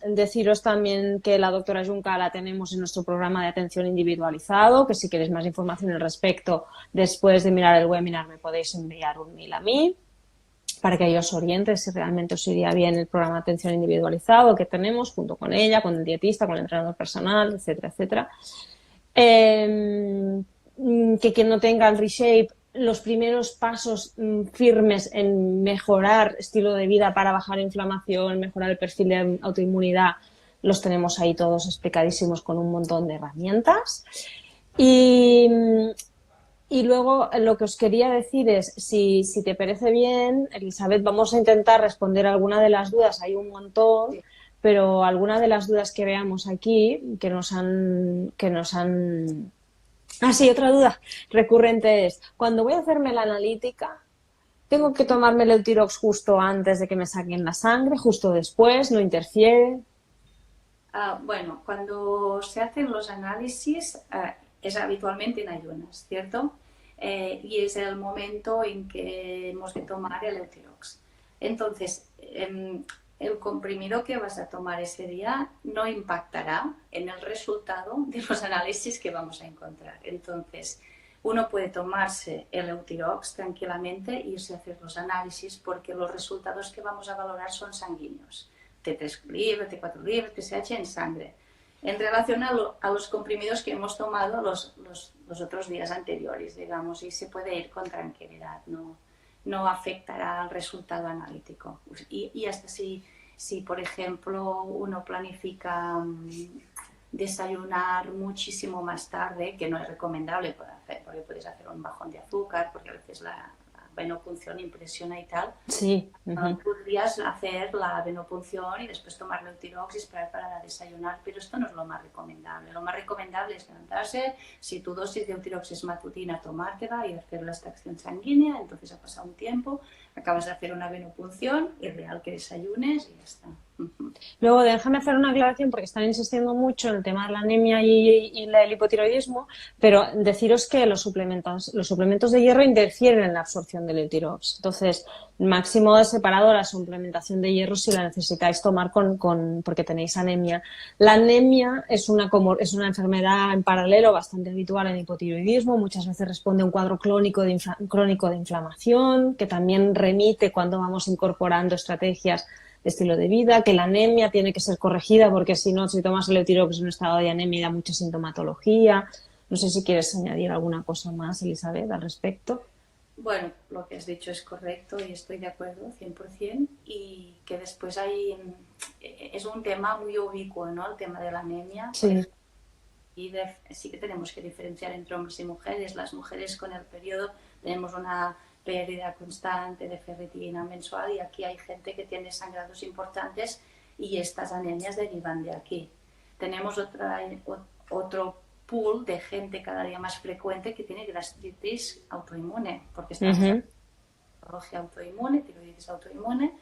[SPEAKER 1] Deciros también que la doctora Junca la tenemos en nuestro programa de atención individualizado, que si queréis más información al respecto, después de mirar el webinar me podéis enviar un mail a mí para que yo os oriente si realmente os iría bien el programa de atención individualizado que tenemos junto con ella, con el dietista, con el entrenador personal, etcétera, etcétera. Que quien no tenga el Reshape, los primeros pasos firmes en mejorar estilo de vida para bajar inflamación, mejorar el perfil de autoinmunidad, los tenemos ahí todos explicadísimos con un montón de herramientas. Y luego lo que os quería decir es, si te parece bien, Elizabeth, vamos a intentar responder alguna de las dudas, hay un montón, pero alguna de las dudas que veamos aquí, que nos han... Ah, sí, otra duda recurrente es, cuando voy a hacerme la analítica, ¿tengo que tomarme el Eutirox justo antes de que me saquen la sangre, justo después, no interfiere?
[SPEAKER 2] Bueno, cuando se hacen los análisis es habitualmente en ayunas, ¿cierto? Y es el momento en que hemos de tomar el Eutirox. Entonces, el comprimido que vas a tomar ese día no impactará en el resultado de los análisis que vamos a encontrar. Entonces, uno puede tomarse el Eutirox tranquilamente e irse a hacer los análisis porque los resultados que vamos a valorar son sanguíneos. T3 libre, T4 libre, TSH en sangre, en relación a los comprimidos que hemos tomado los otros días anteriores, digamos, y se puede ir con tranquilidad, no afectará al resultado analítico. Y hasta si, por ejemplo, uno planifica desayunar muchísimo más tarde, que no es recomendable porque puedes hacer un bajón de azúcar, porque a veces la venopunción impresiona y tal.
[SPEAKER 1] Sí.
[SPEAKER 2] Podrías hacer la venopunción y después tomar el Eutirox y esperar para desayunar, pero esto no es lo más recomendable. Lo más recomendable es levantarse, si tu dosis de Eutirox es matutina, tomártela y hacer la extracción sanguínea. Entonces ha pasado un tiempo, acabas de hacer una venopunción, ideal que desayunes y ya está.
[SPEAKER 1] Luego, déjame hacer una aclaración porque están insistiendo mucho en el tema de la anemia y el hipotiroidismo, pero deciros que los suplementos de hierro interfieren en la absorción del Eutirox. Entonces, máximo de separado la suplementación de hierro si la necesitáis tomar porque tenéis anemia. La anemia es una enfermedad en paralelo bastante habitual en hipotiroidismo. Muchas veces responde a un cuadro crónico de inflamación, que también remite cuando vamos incorporando estrategias de estilo de vida, que la anemia tiene que ser corregida porque si no, si tomas el Eutirox en un estado de anemia da mucha sintomatología. No sé si quieres añadir alguna cosa más, Elizabeth, al respecto.
[SPEAKER 2] Bueno, lo que has dicho es correcto y estoy de acuerdo 100%, y que después es un tema muy ubicuo, ¿no? El tema de la anemia.
[SPEAKER 1] Sí.
[SPEAKER 2] sí que tenemos que diferenciar entre hombres y mujeres. Las mujeres con el periodo tenemos una pérdida constante de ferritina mensual y aquí hay gente que tiene sangrados importantes y estas anemias derivan de aquí. Tenemos otro pool de gente cada día más frecuente que tiene gastritis autoinmune, porque estamos en patología autoinmune, tiroiditis autoinmune,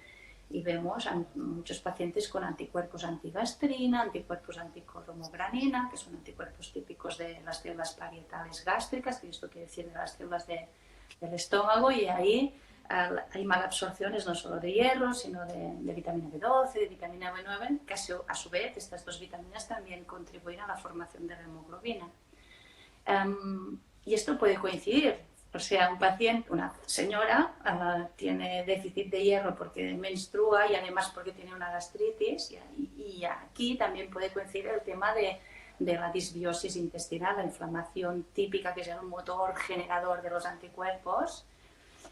[SPEAKER 2] y vemos a muchos pacientes con anticuerpos antigastrina, anticuerpos anticromogranina, que son anticuerpos típicos de las células parietales gástricas, y esto quiere decir de las células del estómago, y ahí hay malabsorciones no solo de hierro, sino de vitamina B12, de vitamina B9, que a su vez estas dos vitaminas también contribuyen a la formación de la hemoglobina. Y esto puede coincidir. O sea, un paciente, una señora, tiene déficit de hierro porque menstrua y además porque tiene una gastritis. Y aquí también puede coincidir el tema de la disbiosis intestinal, la inflamación típica, que es el motor generador de los anticuerpos.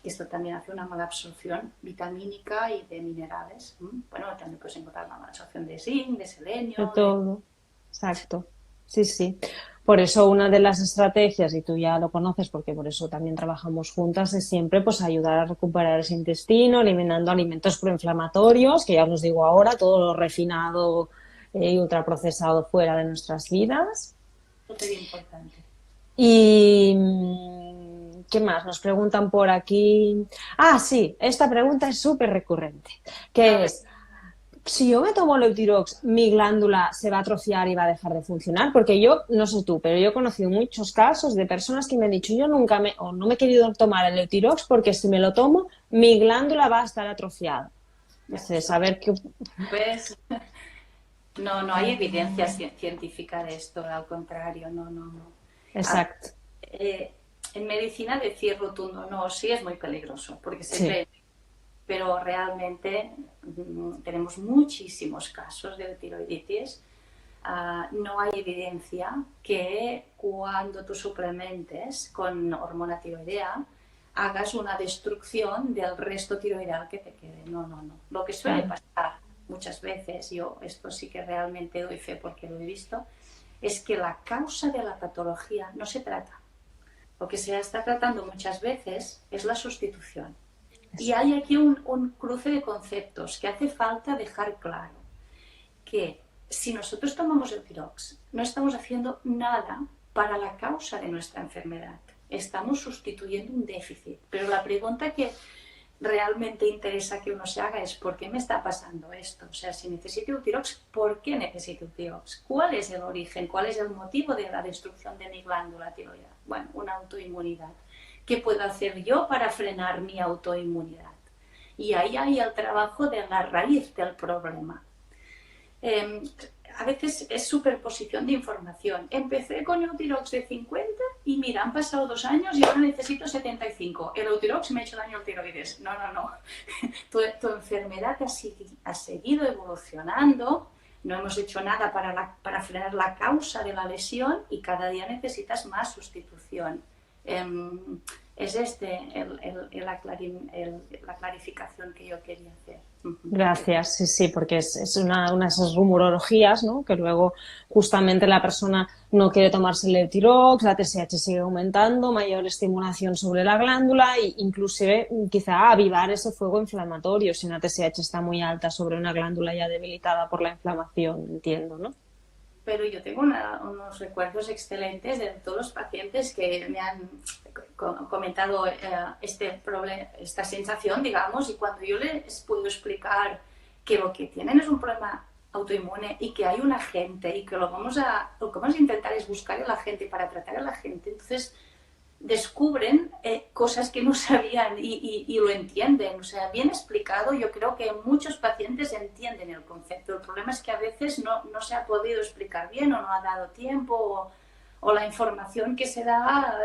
[SPEAKER 2] Esto también hace una mala absorción vitamínica y de minerales. Bueno, también puedes encontrar una mala absorción de zinc, de selenio.
[SPEAKER 1] De todo. Exacto. Sí, sí. Por eso una de las estrategias, y tú ya lo conoces porque por eso también trabajamos juntas, es siempre pues ayudar a recuperar ese intestino, eliminando alimentos proinflamatorios, que ya os digo ahora, todo lo refinado y ultraprocesado fuera de nuestras vidas.
[SPEAKER 2] Esto es importante.
[SPEAKER 1] Y ¿qué más? Nos preguntan por aquí. Ah, sí, esta pregunta es súper recurrente, que es: si yo me tomo Leutirox, ¿mi glándula se va a atrofiar y va a dejar de funcionar? Porque yo, no sé tú, pero yo he conocido muchos casos de personas que me han dicho, yo no me he querido tomar el Leutirox porque si me lo tomo, mi glándula va a estar atrofiada. Entonces, a ver qué...
[SPEAKER 2] Pues no hay evidencia científica de esto, al contrario, no.
[SPEAKER 1] Exacto.
[SPEAKER 2] En medicina decir rotundo no, sí es muy peligroso, porque siempre... Sí. Pero realmente tenemos muchísimos casos de tiroiditis. No hay evidencia que cuando tú suplementes con hormona tiroidea hagas una destrucción del resto tiroidal que te quede. No. Lo que suele pasar muchas veces, yo esto sí que realmente doy fe porque lo he visto, es que la causa de la patología no se trata. Lo que se está tratando muchas veces es la sustitución. Y hay aquí un cruce de conceptos que hace falta dejar claro. Que si nosotros tomamos Leutirox, no estamos haciendo nada para la causa de nuestra enfermedad. Estamos sustituyendo un déficit. Pero la pregunta que realmente interesa que uno se haga es ¿por qué me está pasando esto? O sea, si necesito Leutirox, ¿por qué necesito Leutirox? ¿Cuál es el origen? ¿Cuál es el motivo de la destrucción de mi glándula tiroidea? Bueno, una autoinmunidad. ¿Qué puedo hacer yo para frenar mi autoinmunidad? Y ahí hay el trabajo de la raíz del problema. A veces es superposición de información. Empecé con Leutirox de 50 y mira, han pasado 2 años y ahora necesito 75. El Leutirox me ha hecho daño al tiroides. No. Tu enfermedad ha seguido evolucionando. No hemos hecho nada para frenar la causa de la lesión y cada día necesitas más sustitución. Es la clarificación que yo quería hacer.
[SPEAKER 1] Gracias, sí, porque es una de esas rumorologías, ¿no? Que luego justamente la persona no quiere tomarse el Leutirox, la TSH sigue aumentando, mayor estimulación sobre la glándula e inclusive quizá avivar ese fuego inflamatorio si una TSH está muy alta sobre una glándula ya debilitada por la inflamación, entiendo, ¿no?
[SPEAKER 2] Pero yo tengo unos recuerdos excelentes de todos los pacientes que me han comentado esta sensación, digamos, y cuando yo les puedo explicar que lo que tienen es un problema autoinmune y que hay un agente y que lo que vamos a intentar es buscar el agente para tratar al agente, entonces descubren cosas que no sabían y lo entienden. O sea, bien explicado, yo creo que muchos pacientes entienden el concepto. El problema es que a veces no se ha podido explicar bien o no ha dado tiempo o la información que se da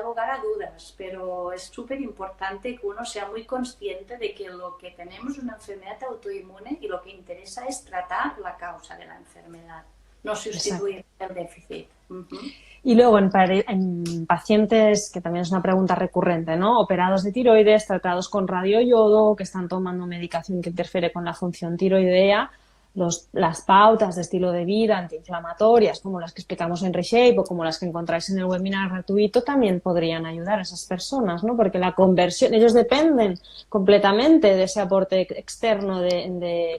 [SPEAKER 2] lugar a dudas. Pero es súper importante que uno sea muy consciente de que lo que tenemos es una enfermedad autoinmune y lo que interesa es tratar la causa de la enfermedad, no sustituir el déficit.
[SPEAKER 1] Y luego en pacientes, que también es una pregunta recurrente, ¿no? Operados de tiroides, tratados con radioyodo, que están tomando medicación que interfiere con la función tiroidea, las pautas de estilo de vida antiinflamatorias, como las que explicamos en Reshape o como las que encontráis en el webinar gratuito, también podrían ayudar a esas personas, ¿no? Porque la conversión, ellos dependen completamente de ese aporte externo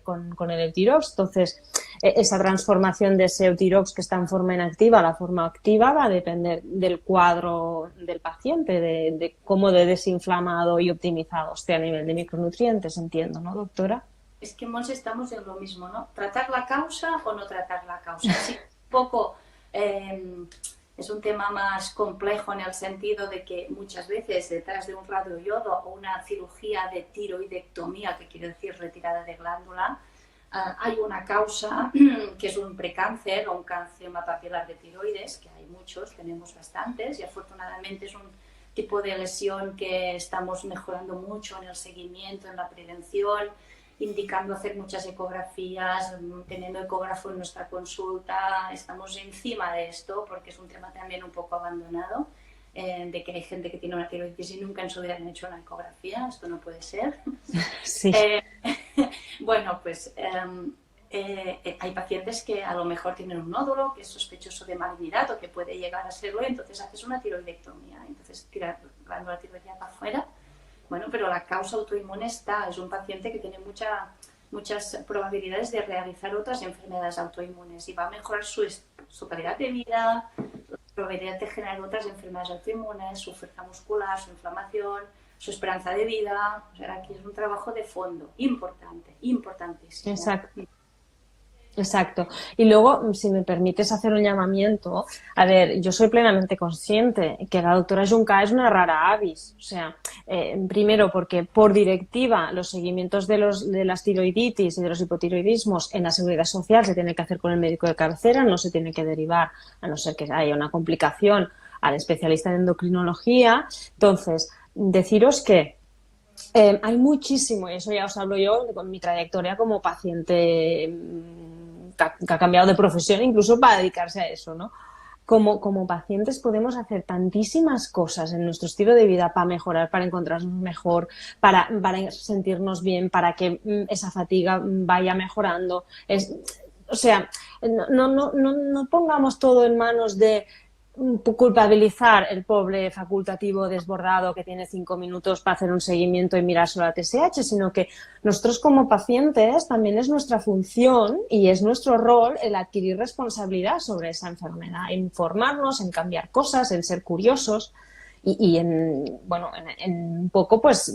[SPEAKER 1] con el Euthyrox. Entonces, esa transformación de ese Euthyrox que está en forma inactiva a la forma activa va a depender del cuadro del paciente, de cómo de desinflamado y optimizado esté a nivel de micronutrientes, entiendo, ¿no, doctora?
[SPEAKER 2] Es que, Monse, estamos en lo mismo, ¿no? ¿Tratar la causa o no tratar la causa? Sí, un poco es un tema más complejo en el sentido de que muchas veces detrás de un radioiodo o una cirugía de tiroidectomía, que quiere decir retirada de glándula, hay una causa que es un precáncer o un cáncer papilar de tiroides, que hay muchos, tenemos bastantes, y afortunadamente es un tipo de lesión que estamos mejorando mucho en el seguimiento, en la prevención, indicando hacer muchas ecografías, teniendo ecógrafo en nuestra consulta. Estamos encima de esto porque es un tema también un poco abandonado, de que hay gente que tiene una tiroiditis y nunca en su vida han hecho una ecografía. Esto no puede ser.
[SPEAKER 1] Sí.
[SPEAKER 2] Bueno, pues hay pacientes que a lo mejor tienen un nódulo que es sospechoso de malignidad o que puede llegar a serlo, y entonces haces una tiroidectomía, entonces tiras la glándula tiroidea para afuera. Bueno, pero la causa autoinmune está, es un paciente que tiene muchas probabilidades de realizar otras enfermedades autoinmunes y va a mejorar su calidad de vida, la probabilidad de generar otras enfermedades autoinmunes, su fuerza muscular, su inflamación, su esperanza de vida. O sea, aquí es un trabajo de fondo importante, importantísimo.
[SPEAKER 1] Exacto. Exacto. Y luego, si me permites hacer un llamamiento, a ver, yo soy plenamente consciente que la doctora Juncá es una rara avis. O sea, primero porque por directiva los seguimientos de las tiroiditis y de los hipotiroidismos en la seguridad social se tiene que hacer con el médico de cabecera, no se tiene que derivar, a no ser que haya una complicación, al especialista en endocrinología. Entonces, deciros que hay muchísimo, y eso ya os hablo yo con mi trayectoria como paciente que ha cambiado de profesión incluso para dedicarse a eso, ¿no? Como pacientes podemos hacer tantísimas cosas en nuestro estilo de vida para mejorar, para encontrarnos mejor, para sentirnos bien, para que esa fatiga vaya mejorando. O sea, no pongamos todo en manos de culpabilizar el pobre facultativo desbordado que tiene 5 minutos para hacer un seguimiento y mirar solo la TSH, sino que nosotros como pacientes también es nuestra función y es nuestro rol el adquirir responsabilidad sobre esa enfermedad, en informarnos, en cambiar cosas, en ser curiosos y en un poco pues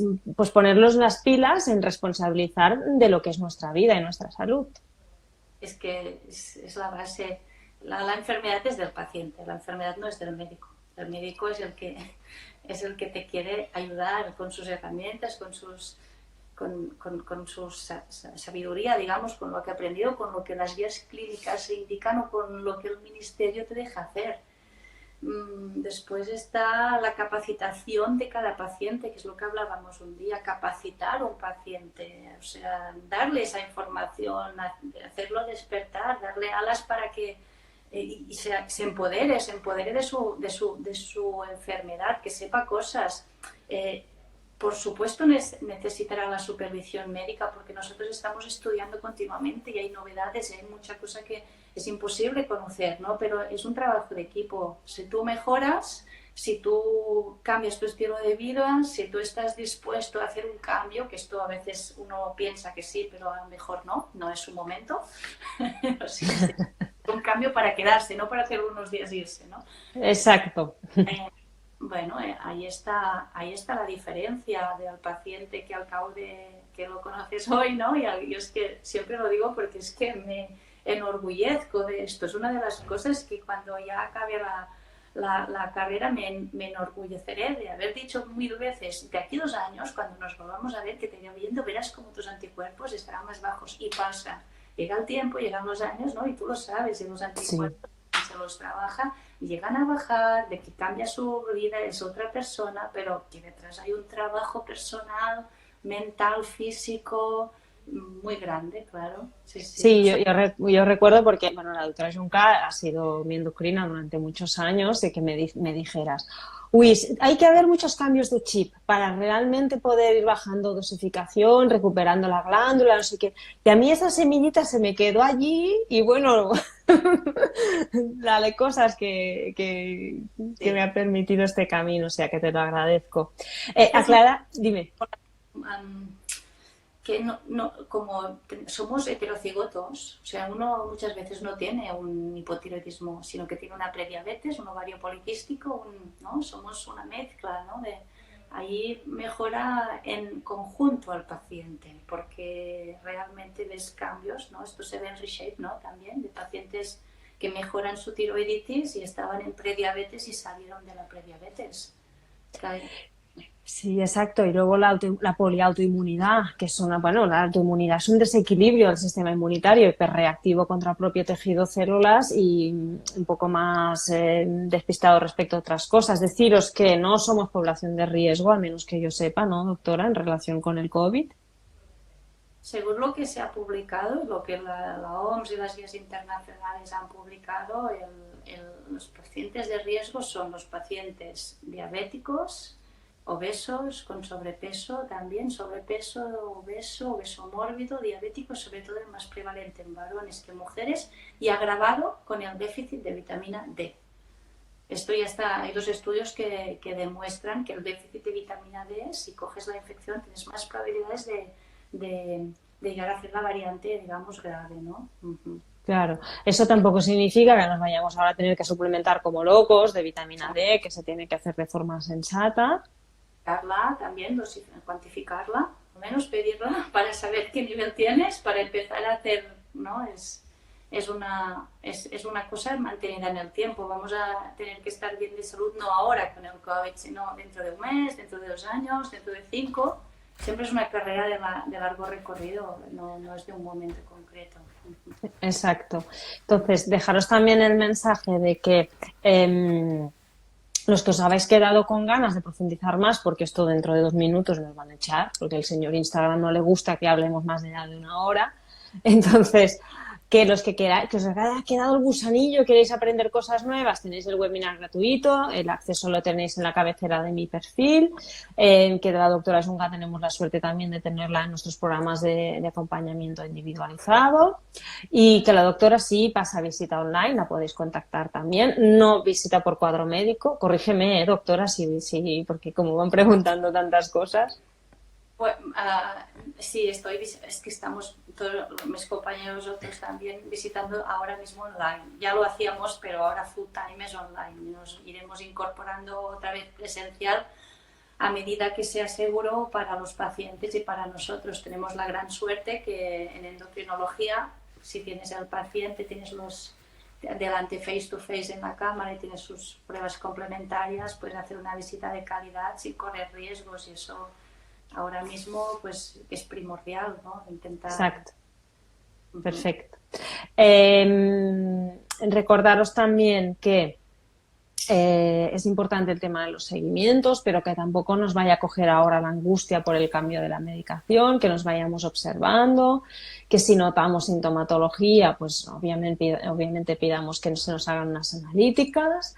[SPEAKER 1] ponernos las pilas en responsabilizar de lo que es nuestra vida y nuestra salud.
[SPEAKER 2] Es que es la base. La enfermedad es del paciente, la enfermedad no es del médico. El médico es el que te quiere ayudar con sus herramientas, con su sabiduría, digamos, con lo que ha aprendido, con lo que las guías clínicas indican o con lo que el ministerio te deja hacer. Después está la capacitación de cada paciente, que es lo que hablábamos un día, capacitar a un paciente, o sea, darle esa información, hacerlo despertar, darle alas para que y se empodere de su enfermedad, que sepa cosas. Por supuesto necesitará la supervisión médica porque nosotros estamos estudiando continuamente y hay novedades y hay mucha cosa que es imposible conocer, ¿no? Pero es un trabajo de equipo. Si tú mejoras, si tú cambias tu estilo de vida, si tú estás dispuesto a hacer un cambio, que esto a veces uno piensa que sí, pero a lo mejor no es su momento. Sí, un cambio para quedarse, no para hacer unos días y irse, ¿no?
[SPEAKER 1] Exacto.
[SPEAKER 2] Bueno, ahí está la diferencia del paciente que al cabo de que lo conoces hoy, ¿no? Y yo es que siempre lo digo porque es que me enorgullezco de esto. Es una de las cosas que cuando ya acabe la carrera me enorgulleceré de haber dicho 1000 veces, de aquí 2 años, cuando nos volvamos a ver, que te iré viendo, verás como tus anticuerpos estarán más bajos. Y pasa. Llega el tiempo, llegan los años, ¿no? Y tú lo sabes, y los anticuerpos se los trabaja, llegan a bajar, de que cambia su vida, es otra persona, pero que detrás hay un trabajo personal, mental, físico, muy grande, claro. Sí, sí.
[SPEAKER 1] Sí, yo recuerdo porque, bueno, la doctora Junca ha sido mi endocrina durante muchos años y que me dijeras, uy, hay que haber muchos cambios de chip para realmente poder ir bajando dosificación, recuperando la glándula, no sé qué. Y a mí esa semillita se me quedó allí y bueno, la de cosas que me
[SPEAKER 2] Sí.
[SPEAKER 1] ha permitido este camino, o sea que te lo agradezco.
[SPEAKER 2] Es
[SPEAKER 1] Aclara, dime.
[SPEAKER 2] am, que como somos heterocigotos, o sea, uno muchas veces no tiene un hipotiroidismo, sino que tiene una prediabetes, un ovario poliquístico, ¿no? Somos una mezcla, ¿no? Ahí mejora en conjunto al paciente, porque realmente ves cambios, ¿no? Esto se ve en Reshape, ¿no? También de pacientes que mejoran su tiroiditis y estaban en prediabetes y salieron de la prediabetes.
[SPEAKER 1] Sí, exacto. Y luego la poliautoinmunidad, que es bueno, la autoinmunidad es un desequilibrio del sistema inmunitario, hiperreactivo contra el propio tejido células y un poco más despistado respecto a otras cosas. Deciros que no somos población de riesgo, al menos que yo sepa, ¿no, doctora, en relación con el COVID?
[SPEAKER 2] Según lo que se ha publicado, lo que la OMS y las guías internacionales han publicado, los pacientes de riesgo son los pacientes diabéticos, obesos, con sobrepeso también, sobrepeso, obeso mórbido, diabético, sobre todo es más prevalente en varones que en mujeres y agravado con el déficit de vitamina D. Esto ya está, hay dos estudios que demuestran que el déficit de vitamina D, si coges la infección, tienes más probabilidades de llegar a hacer la variante, digamos, grave, ¿no? Uh-huh.
[SPEAKER 1] Claro, eso tampoco significa que nos vayamos ahora a tener que suplementar como locos de vitamina D, que se tiene que hacer de forma sensata.
[SPEAKER 2] También, cuantificarla, al menos pedirla para saber qué nivel tienes, para empezar a hacer, ¿no? Es una cosa mantenida en el tiempo. Vamos a tener que estar bien de salud, no ahora con el COVID, sino dentro de un mes, dentro de 2 años, dentro de 5. Siempre es una carrera de largo recorrido, no es de un momento concreto.
[SPEAKER 1] Exacto. Entonces, dejaros también el mensaje de que los que os habéis quedado con ganas de profundizar más, porque esto dentro de 2 minutos nos van a echar, porque el señor Instagram no le gusta que hablemos más de 1 hora. Entonces, que los que queráis, que os haya quedado el gusanillo, queréis aprender cosas nuevas, tenéis el webinar gratuito, el acceso lo tenéis en la cabecera de mi perfil, que la doctora Junca tenemos la suerte también de tenerla en nuestros programas de acompañamiento individualizado, y que la doctora sí pasa visita online, la podéis contactar también, no visita por cuadro médico, corrígeme, doctora, sí, porque como van preguntando tantas cosas.
[SPEAKER 2] Pues, sí, es que estamos todos mis compañeros otros también visitando ahora mismo online. Ya lo hacíamos, pero ahora full time es online. Nos iremos incorporando otra vez presencial a medida que sea seguro para los pacientes y para nosotros. Tenemos la gran suerte que en endocrinología, si tienes al paciente, tienes delante face to face en la cámara y tienes sus pruebas complementarias, puedes hacer una visita de calidad sin correr riesgos, y eso ahora mismo pues es primordial, ¿no? Intentar.
[SPEAKER 1] Exacto. Perfecto. Recordaros también que es importante el tema de los seguimientos, pero que tampoco nos vaya a coger ahora la angustia por el cambio de la medicación, que nos vayamos observando, que si notamos sintomatología, pues obviamente pidamos que se nos hagan unas analíticas,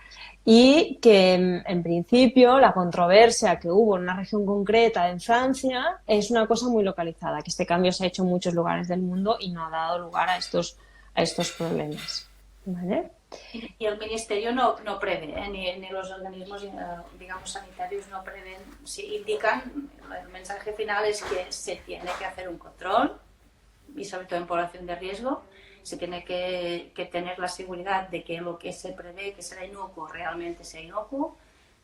[SPEAKER 1] y que en principio la controversia que hubo en una región concreta en Francia es una cosa muy localizada, que este cambio se ha hecho en muchos lugares del mundo y no ha dado lugar a estos problemas. ¿Vale?
[SPEAKER 2] Y el Ministerio no prevé, ni los organismos, digamos, sanitarios no prevén. Si indican, el mensaje final es que se tiene que hacer un control, y sobre todo en población de riesgo, se tiene que tener la seguridad de que lo que se prevé que será inocuo realmente sea inocuo,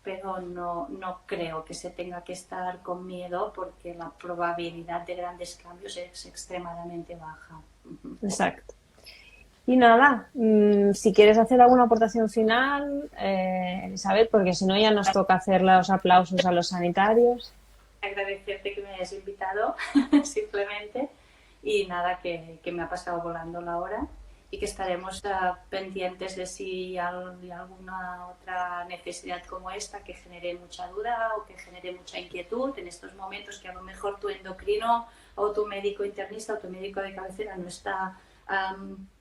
[SPEAKER 2] pero no creo que se tenga que estar con miedo, porque la probabilidad de grandes cambios es extremadamente baja.
[SPEAKER 1] Exacto. Y nada, si quieres hacer alguna aportación final, Elizabeth, porque si no ya nos toca hacer los aplausos a los sanitarios.
[SPEAKER 2] Agradecerte que me hayas invitado, simplemente, y nada, que me ha pasado volando la hora, y que estaremos pendientes de si hay alguna otra necesidad como esta que genere mucha duda o que genere mucha inquietud en estos momentos que a lo mejor tu endocrino o tu médico internista o tu médico de cabecera no está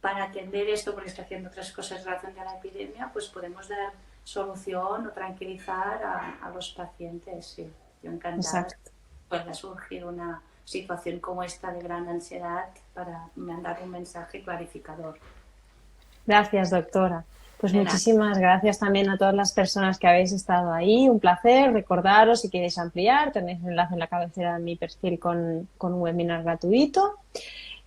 [SPEAKER 2] para atender esto porque está haciendo otras cosas en relación a la epidemia, pues podemos dar solución o tranquilizar a los pacientes. Sí, yo encantada
[SPEAKER 1] Exacto.
[SPEAKER 2] pueda surgir una situación como esta de gran ansiedad para mandar un mensaje clarificador.
[SPEAKER 1] Gracias, doctora. Pues
[SPEAKER 2] De nada.
[SPEAKER 1] muchísimas gracias también a todas las personas que habéis estado ahí. Un placer. Recordaros, si queréis ampliar, tenéis el enlace en la cabecera de mi perfil con un webinar gratuito.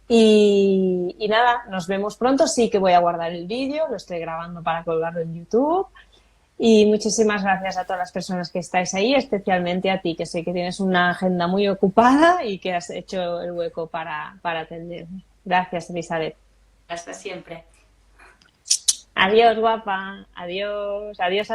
[SPEAKER 1] Y nada, nos vemos pronto. Sí que voy a guardar el vídeo, lo estoy grabando para colgarlo en YouTube. Y muchísimas gracias a todas las personas que estáis ahí, especialmente a ti, que sé que tienes una agenda muy ocupada y que has hecho el hueco para atenderme. Gracias, Elizabeth.
[SPEAKER 2] Hasta siempre.
[SPEAKER 1] Adiós, guapa. Adiós. Adiós a